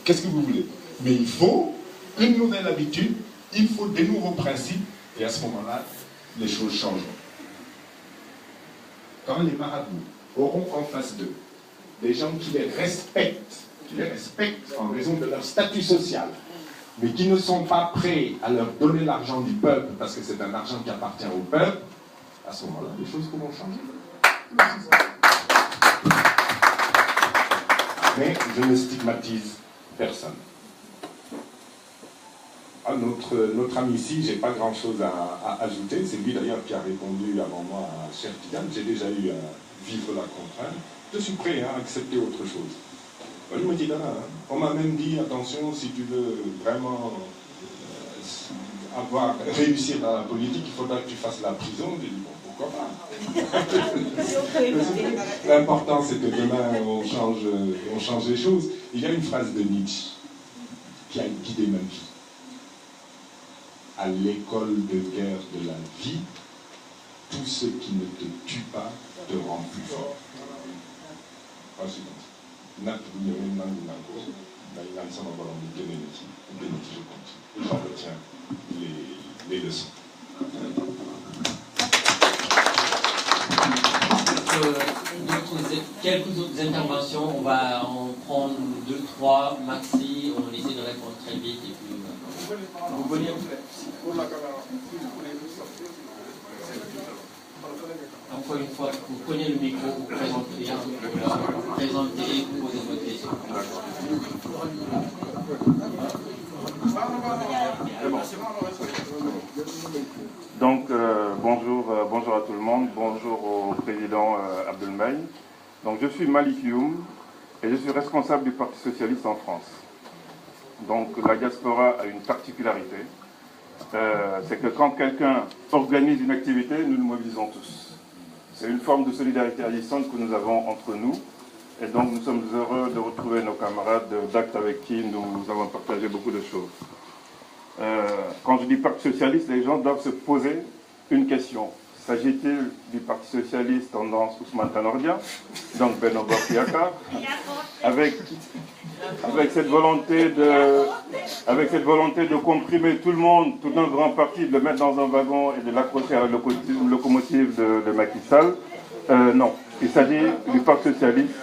Qu'est-ce que vous voulez? Mais il faut une nouvelle habitude, il faut des nouveaux principes et à ce moment-là les choses changeront. Quand les marabouts auront en face d'eux des gens qui les respectent en raison de leur statut social, mais qui ne sont pas prêts à leur donner l'argent du peuple, parce que c'est un argent qui appartient au peuple, à ce moment-là, les choses pourront changer. Mais je ne stigmatise personne. À notre ami ici, je n'ai pas grand-chose à ajouter. C'est lui d'ailleurs qui a répondu avant moi à Cher Tidiane. J'ai déjà eu à vivre la contrainte. Je suis prêt à accepter autre chose. Il me dit, on m'a même dit, attention, si tu veux vraiment réussir dans la politique, il faudra que tu fasses la prison. J'ai dit, bon, pourquoi pas. L'important, c'est que demain, on change les choses. Il y a une phrase de Nietzsche qui a guidé ma vie. À l'école de guerre de la vie, tout ce qui ne te tue pas te rend plus fort. Je retiens les leçons. Quelques autres interventions, on va en prendre 2, 3 maxi, on essaie de répondre très vite et puis vous venez encore une fois, vous prenez le micro, vous présentez, vous posez votre question. Donc bonjour à tout le monde, bonjour au président Abdelmbaye. Donc je suis Malik Youm et je suis responsable du Parti Socialiste en France. Donc la diaspora a une particularité, c'est que quand quelqu'un organise une activité, nous nous mobilisons tous. C'est une forme de solidarité agissante que nous avons entre nous. Et donc nous sommes heureux de retrouver nos camarades d'Acte avec qui nous avons partagé beaucoup de choses. Quand je dis Parti Socialiste, les gens doivent se poser une question. S'agit-il du Parti Socialiste tendance Ousmane Tanor, donc Benno Bokk Yakaar, avec cette volonté de comprimer tout le monde, tout un grand parti, de le mettre dans un wagon et de l'accrocher à la locomotive de Macky Sall? Non, il s'agit du Parti Socialiste,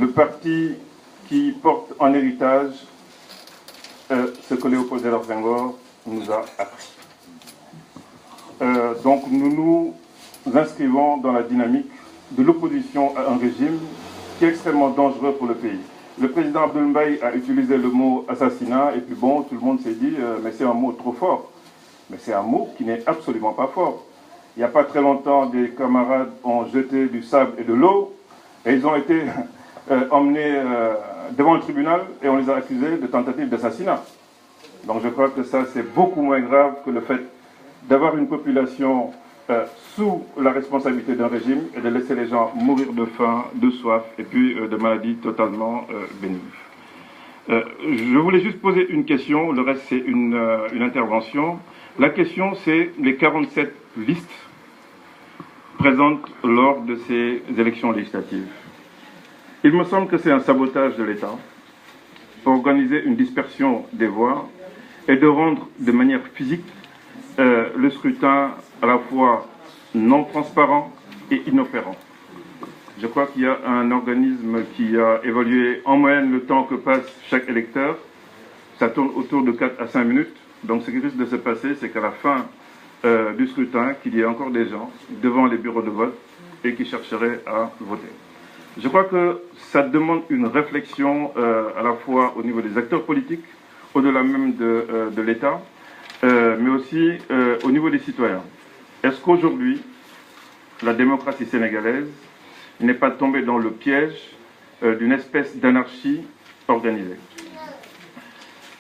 le parti qui porte en héritage ce que Léopold Sédar Senghor nous a appris. Donc nous nous inscrivons dans la dynamique de l'opposition à un régime qui est extrêmement dangereux pour le pays. Le président Abdelmbaye a utilisé le mot assassinat et puis bon, tout le monde s'est dit mais c'est un mot trop fort. Mais c'est un mot qui n'est absolument pas fort. Il n'y a pas très longtemps, des camarades ont jeté du sable et de l'eau et ils ont été emmenés devant le tribunal et on les a accusés de tentative d'assassinat. Donc je crois que ça c'est beaucoup moins grave que le fait d'avoir une population sous la responsabilité d'un régime et de laisser les gens mourir de faim, de soif et puis de maladies totalement bénignes. Je voulais juste poser une question, le reste c'est une intervention. La question c'est les 47 listes présentes lors de ces élections législatives. Il me semble que c'est un sabotage de l'État pour organiser une dispersion des voix et de rendre de manière physique le scrutin à la fois non transparent et inopérant. Je crois qu'il y a un organisme qui a évalué en moyenne le temps que passe chaque électeur. Ça tourne autour de 4 à 5 minutes. Donc ce qui risque de se passer, c'est qu'à la fin du scrutin, qu'il y ait encore des gens devant les bureaux de vote et qui chercheraient à voter. Je crois que ça demande une réflexion à la fois au niveau des acteurs politiques, au-delà même de l'État, mais aussi au niveau des citoyens. Est-ce qu'aujourd'hui, la démocratie sénégalaise n'est pas tombée dans le piège d'une espèce d'anarchie organisée?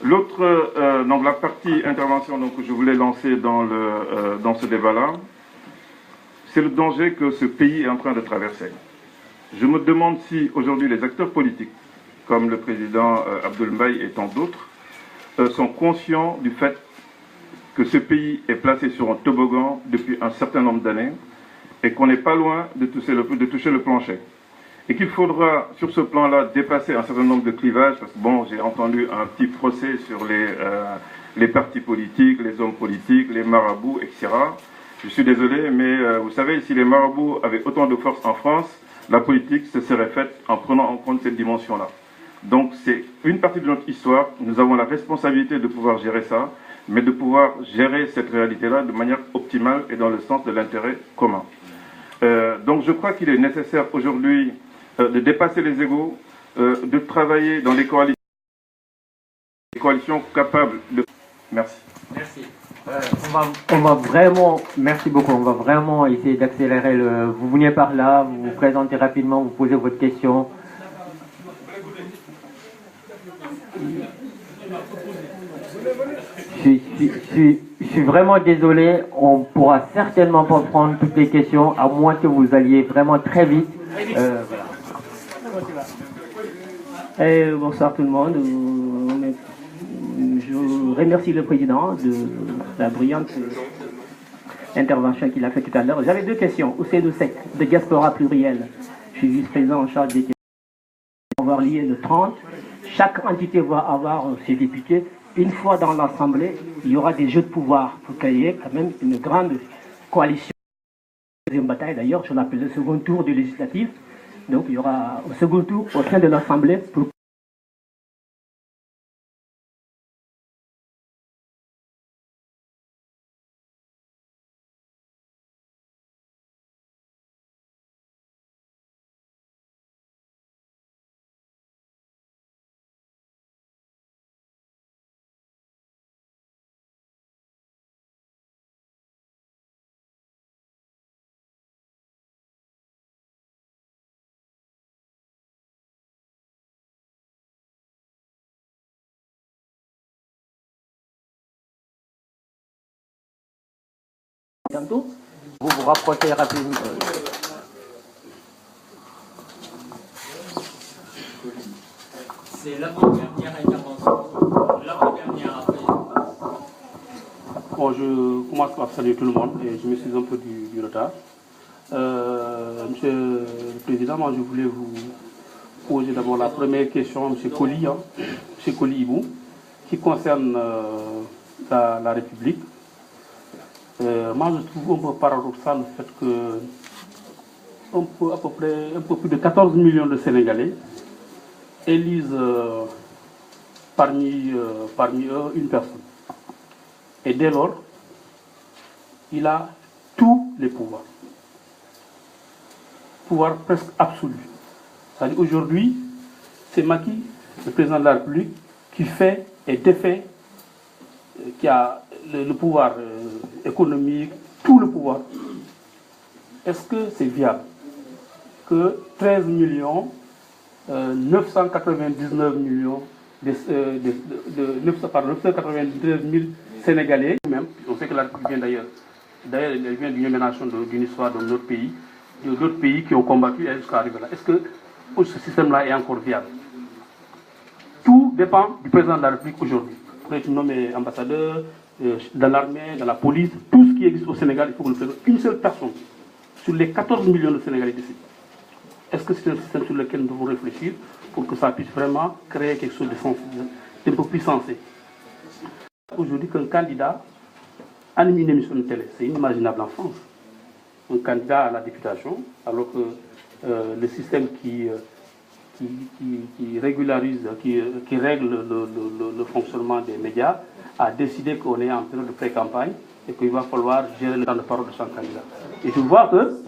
L'autre, donc la partie intervention que je voulais lancer dans ce débat-là, c'est le danger que ce pays est en train de traverser. Je me demande si aujourd'hui les acteurs politiques, comme le président Abdelmbaye et tant d'autres, sont conscients du fait que ce pays est placé sur un toboggan depuis un certain nombre d'années et qu'on n'est pas loin de toucher le plancher. Et qu'il faudra, sur ce plan-là, dépasser un certain nombre de clivages, parce que bon, j'ai entendu un petit procès sur les partis politiques, les hommes politiques, les marabouts, etc. Je suis désolé, mais vous savez, si les marabouts avaient autant de force en France, la politique se serait faite en prenant en compte cette dimension-là. Donc c'est une partie de notre histoire. Nous avons la responsabilité de pouvoir gérer ça, mais de pouvoir gérer cette réalité-là de manière optimale et dans le sens de l'intérêt commun. Donc je crois qu'il est nécessaire aujourd'hui de dépasser les égos, de travailler dans les coalitions capables de... Merci. Merci. On va vraiment, merci beaucoup, on va vraiment essayer d'accélérer le... Vous venez par là, vous vous présentez rapidement, vous posez votre question. Je suis vraiment désolé, on ne pourra certainement pas prendre toutes les questions, à moins que vous alliez vraiment très vite. Bonsoir tout le monde. Je remercie le président de la brillante intervention qu'il a fait tout à l'heure. J'avais deux questions au C2SEC de Diaspora Plurielle. Je suis vice-président en charge des questions. On va avoir lié le 30. Chaque entité va avoir ses députés. Une fois dans l'Assemblée, il y aura des jeux de pouvoir pour qu'il y ait quand même une grande coalition. Deuxième bataille d'ailleurs, je l'appelle le second tour du législatif. Donc il y aura un second tour au sein de l'Assemblée pour bientôt. Vous vous rapprochez rapidement. C'est l'avant-dernière intervention. L'avant-dernière après. Bon, je commence par saluer tout le monde et je m'excuse un peu du retard. Monsieur le Président, moi je voulais vous poser d'abord la première question à M. Koli, M. Koli Ibou, qui concerne la République. Moi, je trouve un peu paradoxal le fait que un peu plus de 14 millions de Sénégalais élisent parmi eux une personne. Et dès lors, il a tous les pouvoirs. Pouvoir presque absolu. C'est-à-dire aujourd'hui, c'est Macky, le président de la République, qui fait et défait, qui a le pouvoir économique, tout le pouvoir. Est-ce que c'est viable que 13 millions 999 millions 999 000 Sénégalais, même, on sait que la République vient d'ailleurs elle vient d'une émanation d'une histoire de notre pays, d'autres pays qui ont combattu jusqu'à arriver là. Est-ce que ce système-là est encore viable? Tout dépend du président de la République aujourd'hui. Pour être nommé ambassadeur, dans l'armée, dans la police, tout ce qui existe au Sénégal, il faut que le président, une seule personne sur les 14 millions de Sénégalais décide. Est-ce que c'est un système sur lequel nous devons réfléchir pour que ça puisse vraiment créer quelque chose d'un peu plus sensé? Aujourd'hui, qu'un candidat anime une émission de télé, c'est inimaginable en France. Un candidat à la députation, alors que le système qui régularise, qui règle le fonctionnement des médias, a décidé qu'on est en période de pré-campagne et qu'il va falloir gérer le temps de parole de son candidat. Et je vois que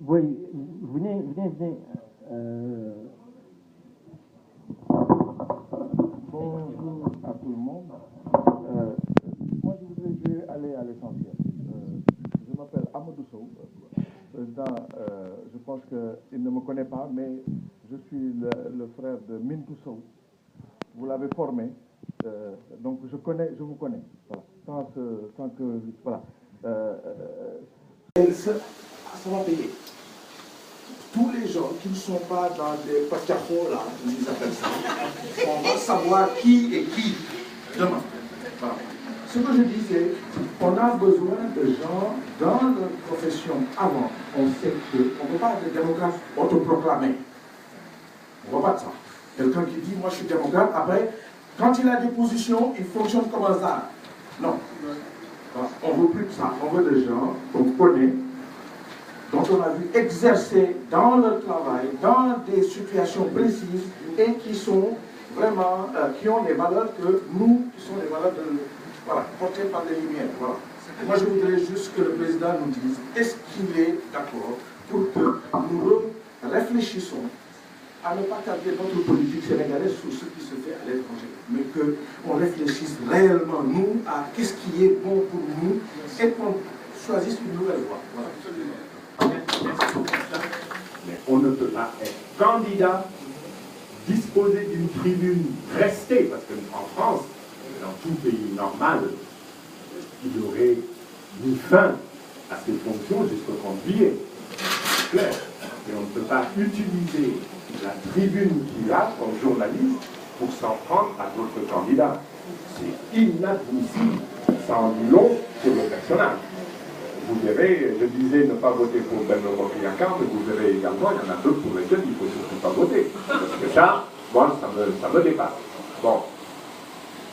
oui, venez. Bonjour à tout le monde. Moi, je vais aller à l'essentiel. Je m'appelle Amadou Sow. Président, je pense qu'il ne me connaît pas, mais je suis le frère de Mintou Sow. Vous l'avez formé, donc je vous connais. Voilà. Sans que voilà. Ça va payer. Tous les gens qui ne sont pas dans des pachachos là, ils appellent ça, on va savoir qui est qui. demain. Voilà. Ce que je disais, on a besoin de gens dans leur profession avant. On sait qu'on ne peut pas être démocrate autoproclamé. On ne voit pas de ça. Quelqu'un qui dit, moi je suis démocrate, après, quand il a des positions, il fonctionne comme un hasard. Non. On ne veut plus de ça. On veut des gens qu'on connaît, dont on a vu exercer dans leur travail, dans des situations précises, et qui sont vraiment, qui ont des valeurs que nous, qui sont des valeurs portées par les Lumières. Voilà. Moi, je voudrais juste que le président nous dise, est-ce qu'il est d'accord pour que nous réfléchissons à ne pas cadrer notre politique sénégalaise sur ce qui se fait à l'étranger, mais qu'on réfléchisse réellement, nous, à qu'est-ce qui est bon pour nous, et qu'on choisisse une nouvelle voie. Voilà. Mais on ne peut pas être candidat, disposer d'une tribune, rester, parce qu'en France, dans tout pays normal, il aurait mis fin à ses fonctions jusqu'au 30 juillet. C'est clair. Et on ne peut pas utiliser la tribune qu'il a comme journaliste pour s'en prendre à d'autres candidats. C'est inadmissible. Ça en dit long sur le personnage. Vous verrez, je disais ne pas voter pour Benno Bokk-Yakaar, mais vous verrez également, il y en a d'autres pour lesquels il ne faut surtout pas voter. Parce que ça, moi, ça me dépasse. Bon,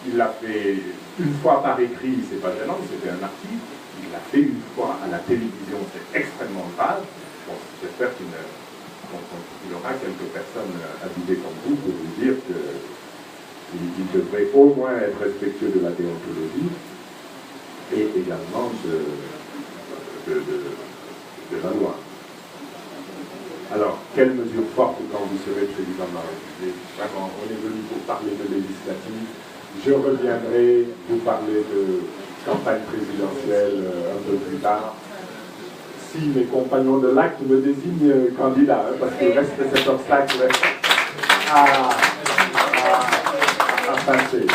il l'a fait une fois par écrit, c'est pas gênant, c'était un article. Il l'a fait une fois à la télévision, c'est extrêmement grave. Bon, j'espère qu'il y aura quelques personnes habillées comme vous pour vous dire qu'il devrait au moins être respectueux de la déontologie et également de la loi. Alors, quelles mesures fortes quand vous serez président de la République? Vraiment, on est venu pour parler de législative. Je reviendrai vous parler de campagne présidentielle un peu plus tard. Si mes compagnons de l'acte me désignent candidat, parce qu'il reste cet obstacle à passer.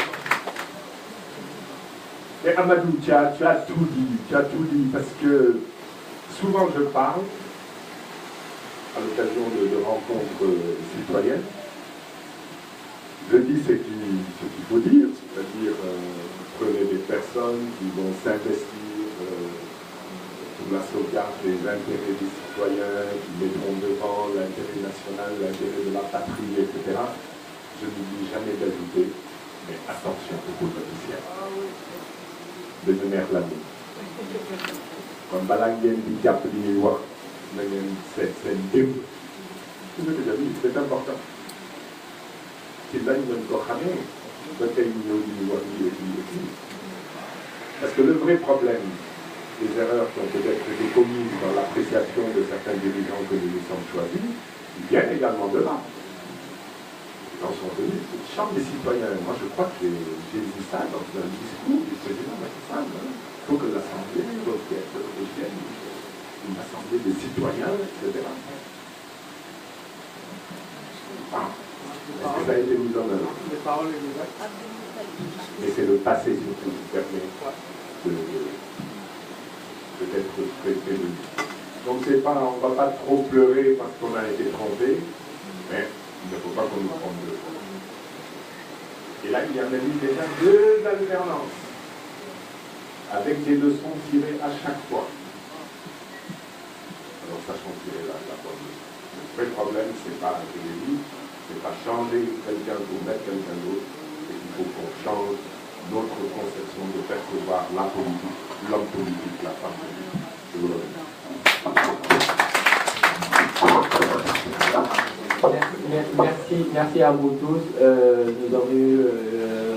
Mais Amadou, tu as tout dit, parce que souvent je parle à l'occasion de rencontres citoyennes. Je dis ce qu'il faut dire, c'est-à-dire prenez des personnes qui vont s'investir pour la sauvegarde des intérêts des citoyens, qui mettront devant l'intérêt national, l'intérêt de la patrie, etc. Je n'oublie jamais d'ajouter, mais attention aux politiciens. De mener l'année. Comme Balangien dit Cap Liwa, c'est important. Parce que le vrai problème des erreurs qui ont peut-être été commises dans l'appréciation de certains dirigeants que nous nous sommes choisis, ils viennent également de là. Ils en sont venus. Cette chambre des citoyens, moi je crois que j'ai vu ça dans un discours du président Macky. Il faut que l'Assemblée devienne une assemblée des citoyens, etc. Ça a été mis en œuvre. Mais c'est le passé surtout qui permet d'être prévenu. Donc c'est pas, on ne va pas trop pleurer parce qu'on a été trompé, mais il ne faut pas qu'on nous trompe deux fois. Et là, il y a même eu déjà 2 alternances, avec des leçons tirées à chaque fois. Alors sachons tirer la bonne leçon. Le vrai problème, c'est pas, je l'ai dit, c'est pas changer quelqu'un pour mettre quelqu'un d'autre, c'est qu'il faut qu'on change notre conception de percevoir la politique, l'homme politique, la femme politique. Je vous le remercie. Merci à vous tous. Nous avons eu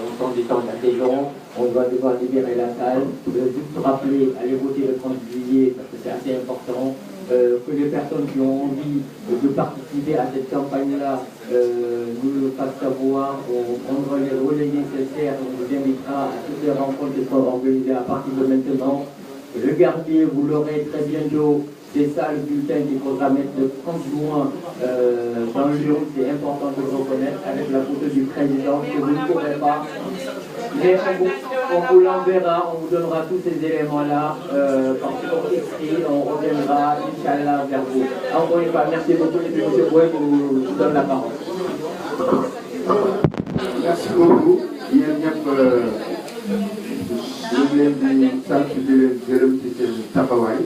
autant de temps d'intelligence. On va devoir libérer la salle. Juste rappeler, allez voter le 30 juillet parce que c'est assez important. Que les personnes qui ont envie de participer à cette campagne-là nous le fassent savoir. On prendra les relais nécessaires. On vous invitera à toutes les rencontres qui seront organisées à partir de maintenant. Regardez, vous l'aurez très bientôt. C'est ça le bulletin qu'il faudra mettre le 30 juin dans le jour. C'est important de le reconnaître avec la photo du président que vous ne pourrez pas. Mais on vous l'enverra, on vous donnera tous ces éléments-là par écrit, on reviendra, Inch'Allah, vers vous. Encore une fois, merci beaucoup et puis M. Bouet vous donne la parole. Merci beaucoup. yéen ñëpp ñu ngi leen di sant di leen gërëm ci seen taxawaay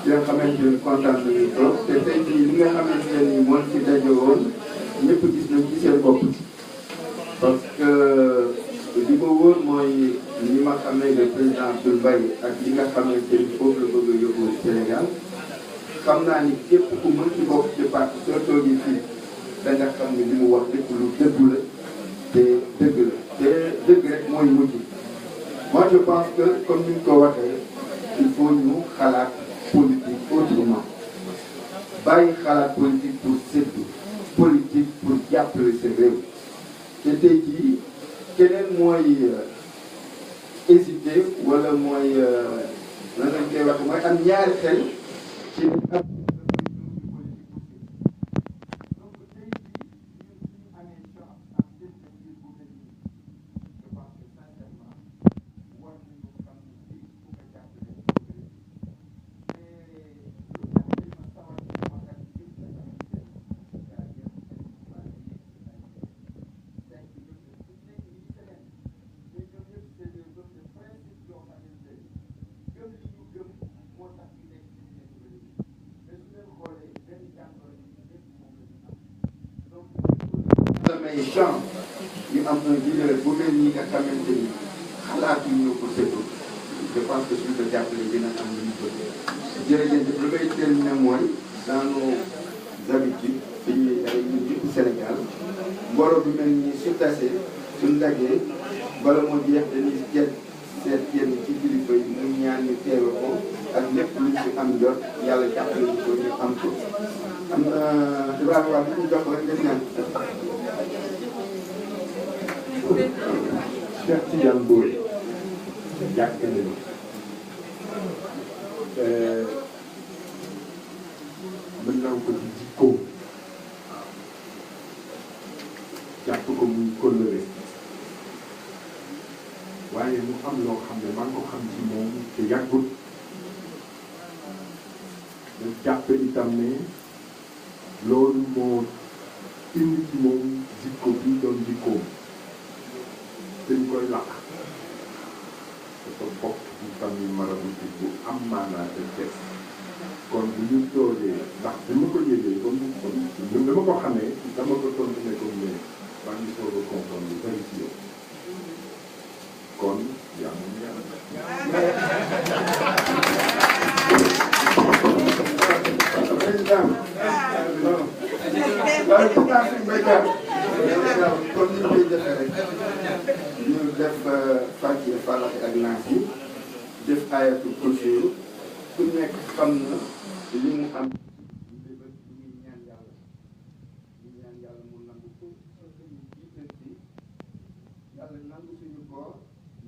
di nga xamante ni kontaan nañu trop te tey jii li nga xamante ni moom ci daje woon ñëpp gis nañ ci seen bopp parce que li ma wóor mooy li ma xamee le président Abdoul Mbaye ak li nga xamante ni foofu la bëgg a yóbbu Sénégal xam naa ni képp ku mën ci bokk ci parti soo toogee fii da nga xam ne li mu wax lépp lu dëggu la te dëgg la te dëgg rek mooy mujj moi je pense que comme ni ñu ko waxee il faut ñu xalaat politique autrement bàyyi xalaat politique pour séddu politique pour jàppale sa réew te tey jii keneen mooy hésité wala mooy nan lañ koy wax mooy am ñaari xel ci may chance ñu am un leader bu mel ni nga xamante ni xalaatuñu ñoo ko séddu je pense que suñu ko jàppale dina am lu ñu bëgg jërëjëf lu may terminer mooy dans nos habitudes dañuy ay ñun yëpp Sénégal mbooloo bi mel ni su tasee suñ dagee bala moo jeex dañuy seet yenn ci kilifa yi mu ñaan ñu teewe ko ak lépp luñ ci am jot yàlla jàppale ñu ko ñu am ko am na Ibrahima wax ñu jox rek nga ñaan Cheikh Tidiane Ndoye yàgg nañu mën naa ko ci jikkoom jàpp ko muy kóllëre waaye mu am loo xam ne maa ngi ko xam ci moom te yàggut da jàpp itam ne loolu moo indi ci moom jikko bi doon jikkoom dañ koy làq dafa bokk ci famille maraboutique bu am maanaa te Thiès kon bu ñu toogee ndax bi ma ko yëgee comme dama ko xamee dama ko tontu ne comme ne maa ngi soog a comprendre lu bari ci yow kon yaa moom yàlla président waaye pour naa suñ béykat comme ni ñu koy defee rek ñu def Fatiha Falaq ak Naas yi def ayatul kursi ku nekk xam na li mu am lébat bi muy ñaan yàlla mu nangu ko jiital ci yàlla nangu suñu koor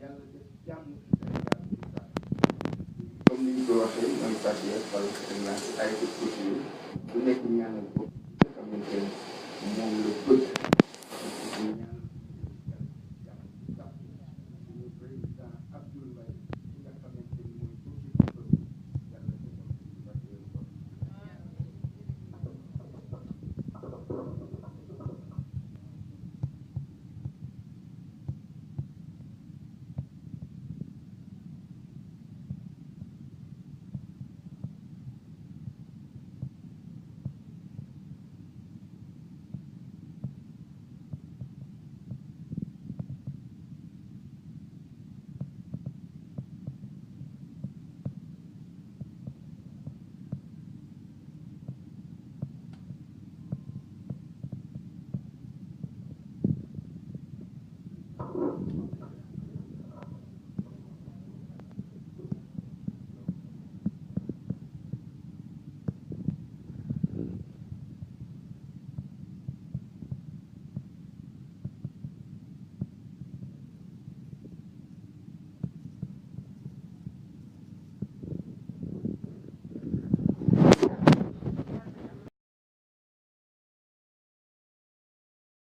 yàlla def jàmm ci Sénégal bi sax comme ni ñu ko waxee mooy Fatiha Falaq ak Naas ayatul kursi ku nekk ñaanal ko nga xamante ne moom la bëgg ñaan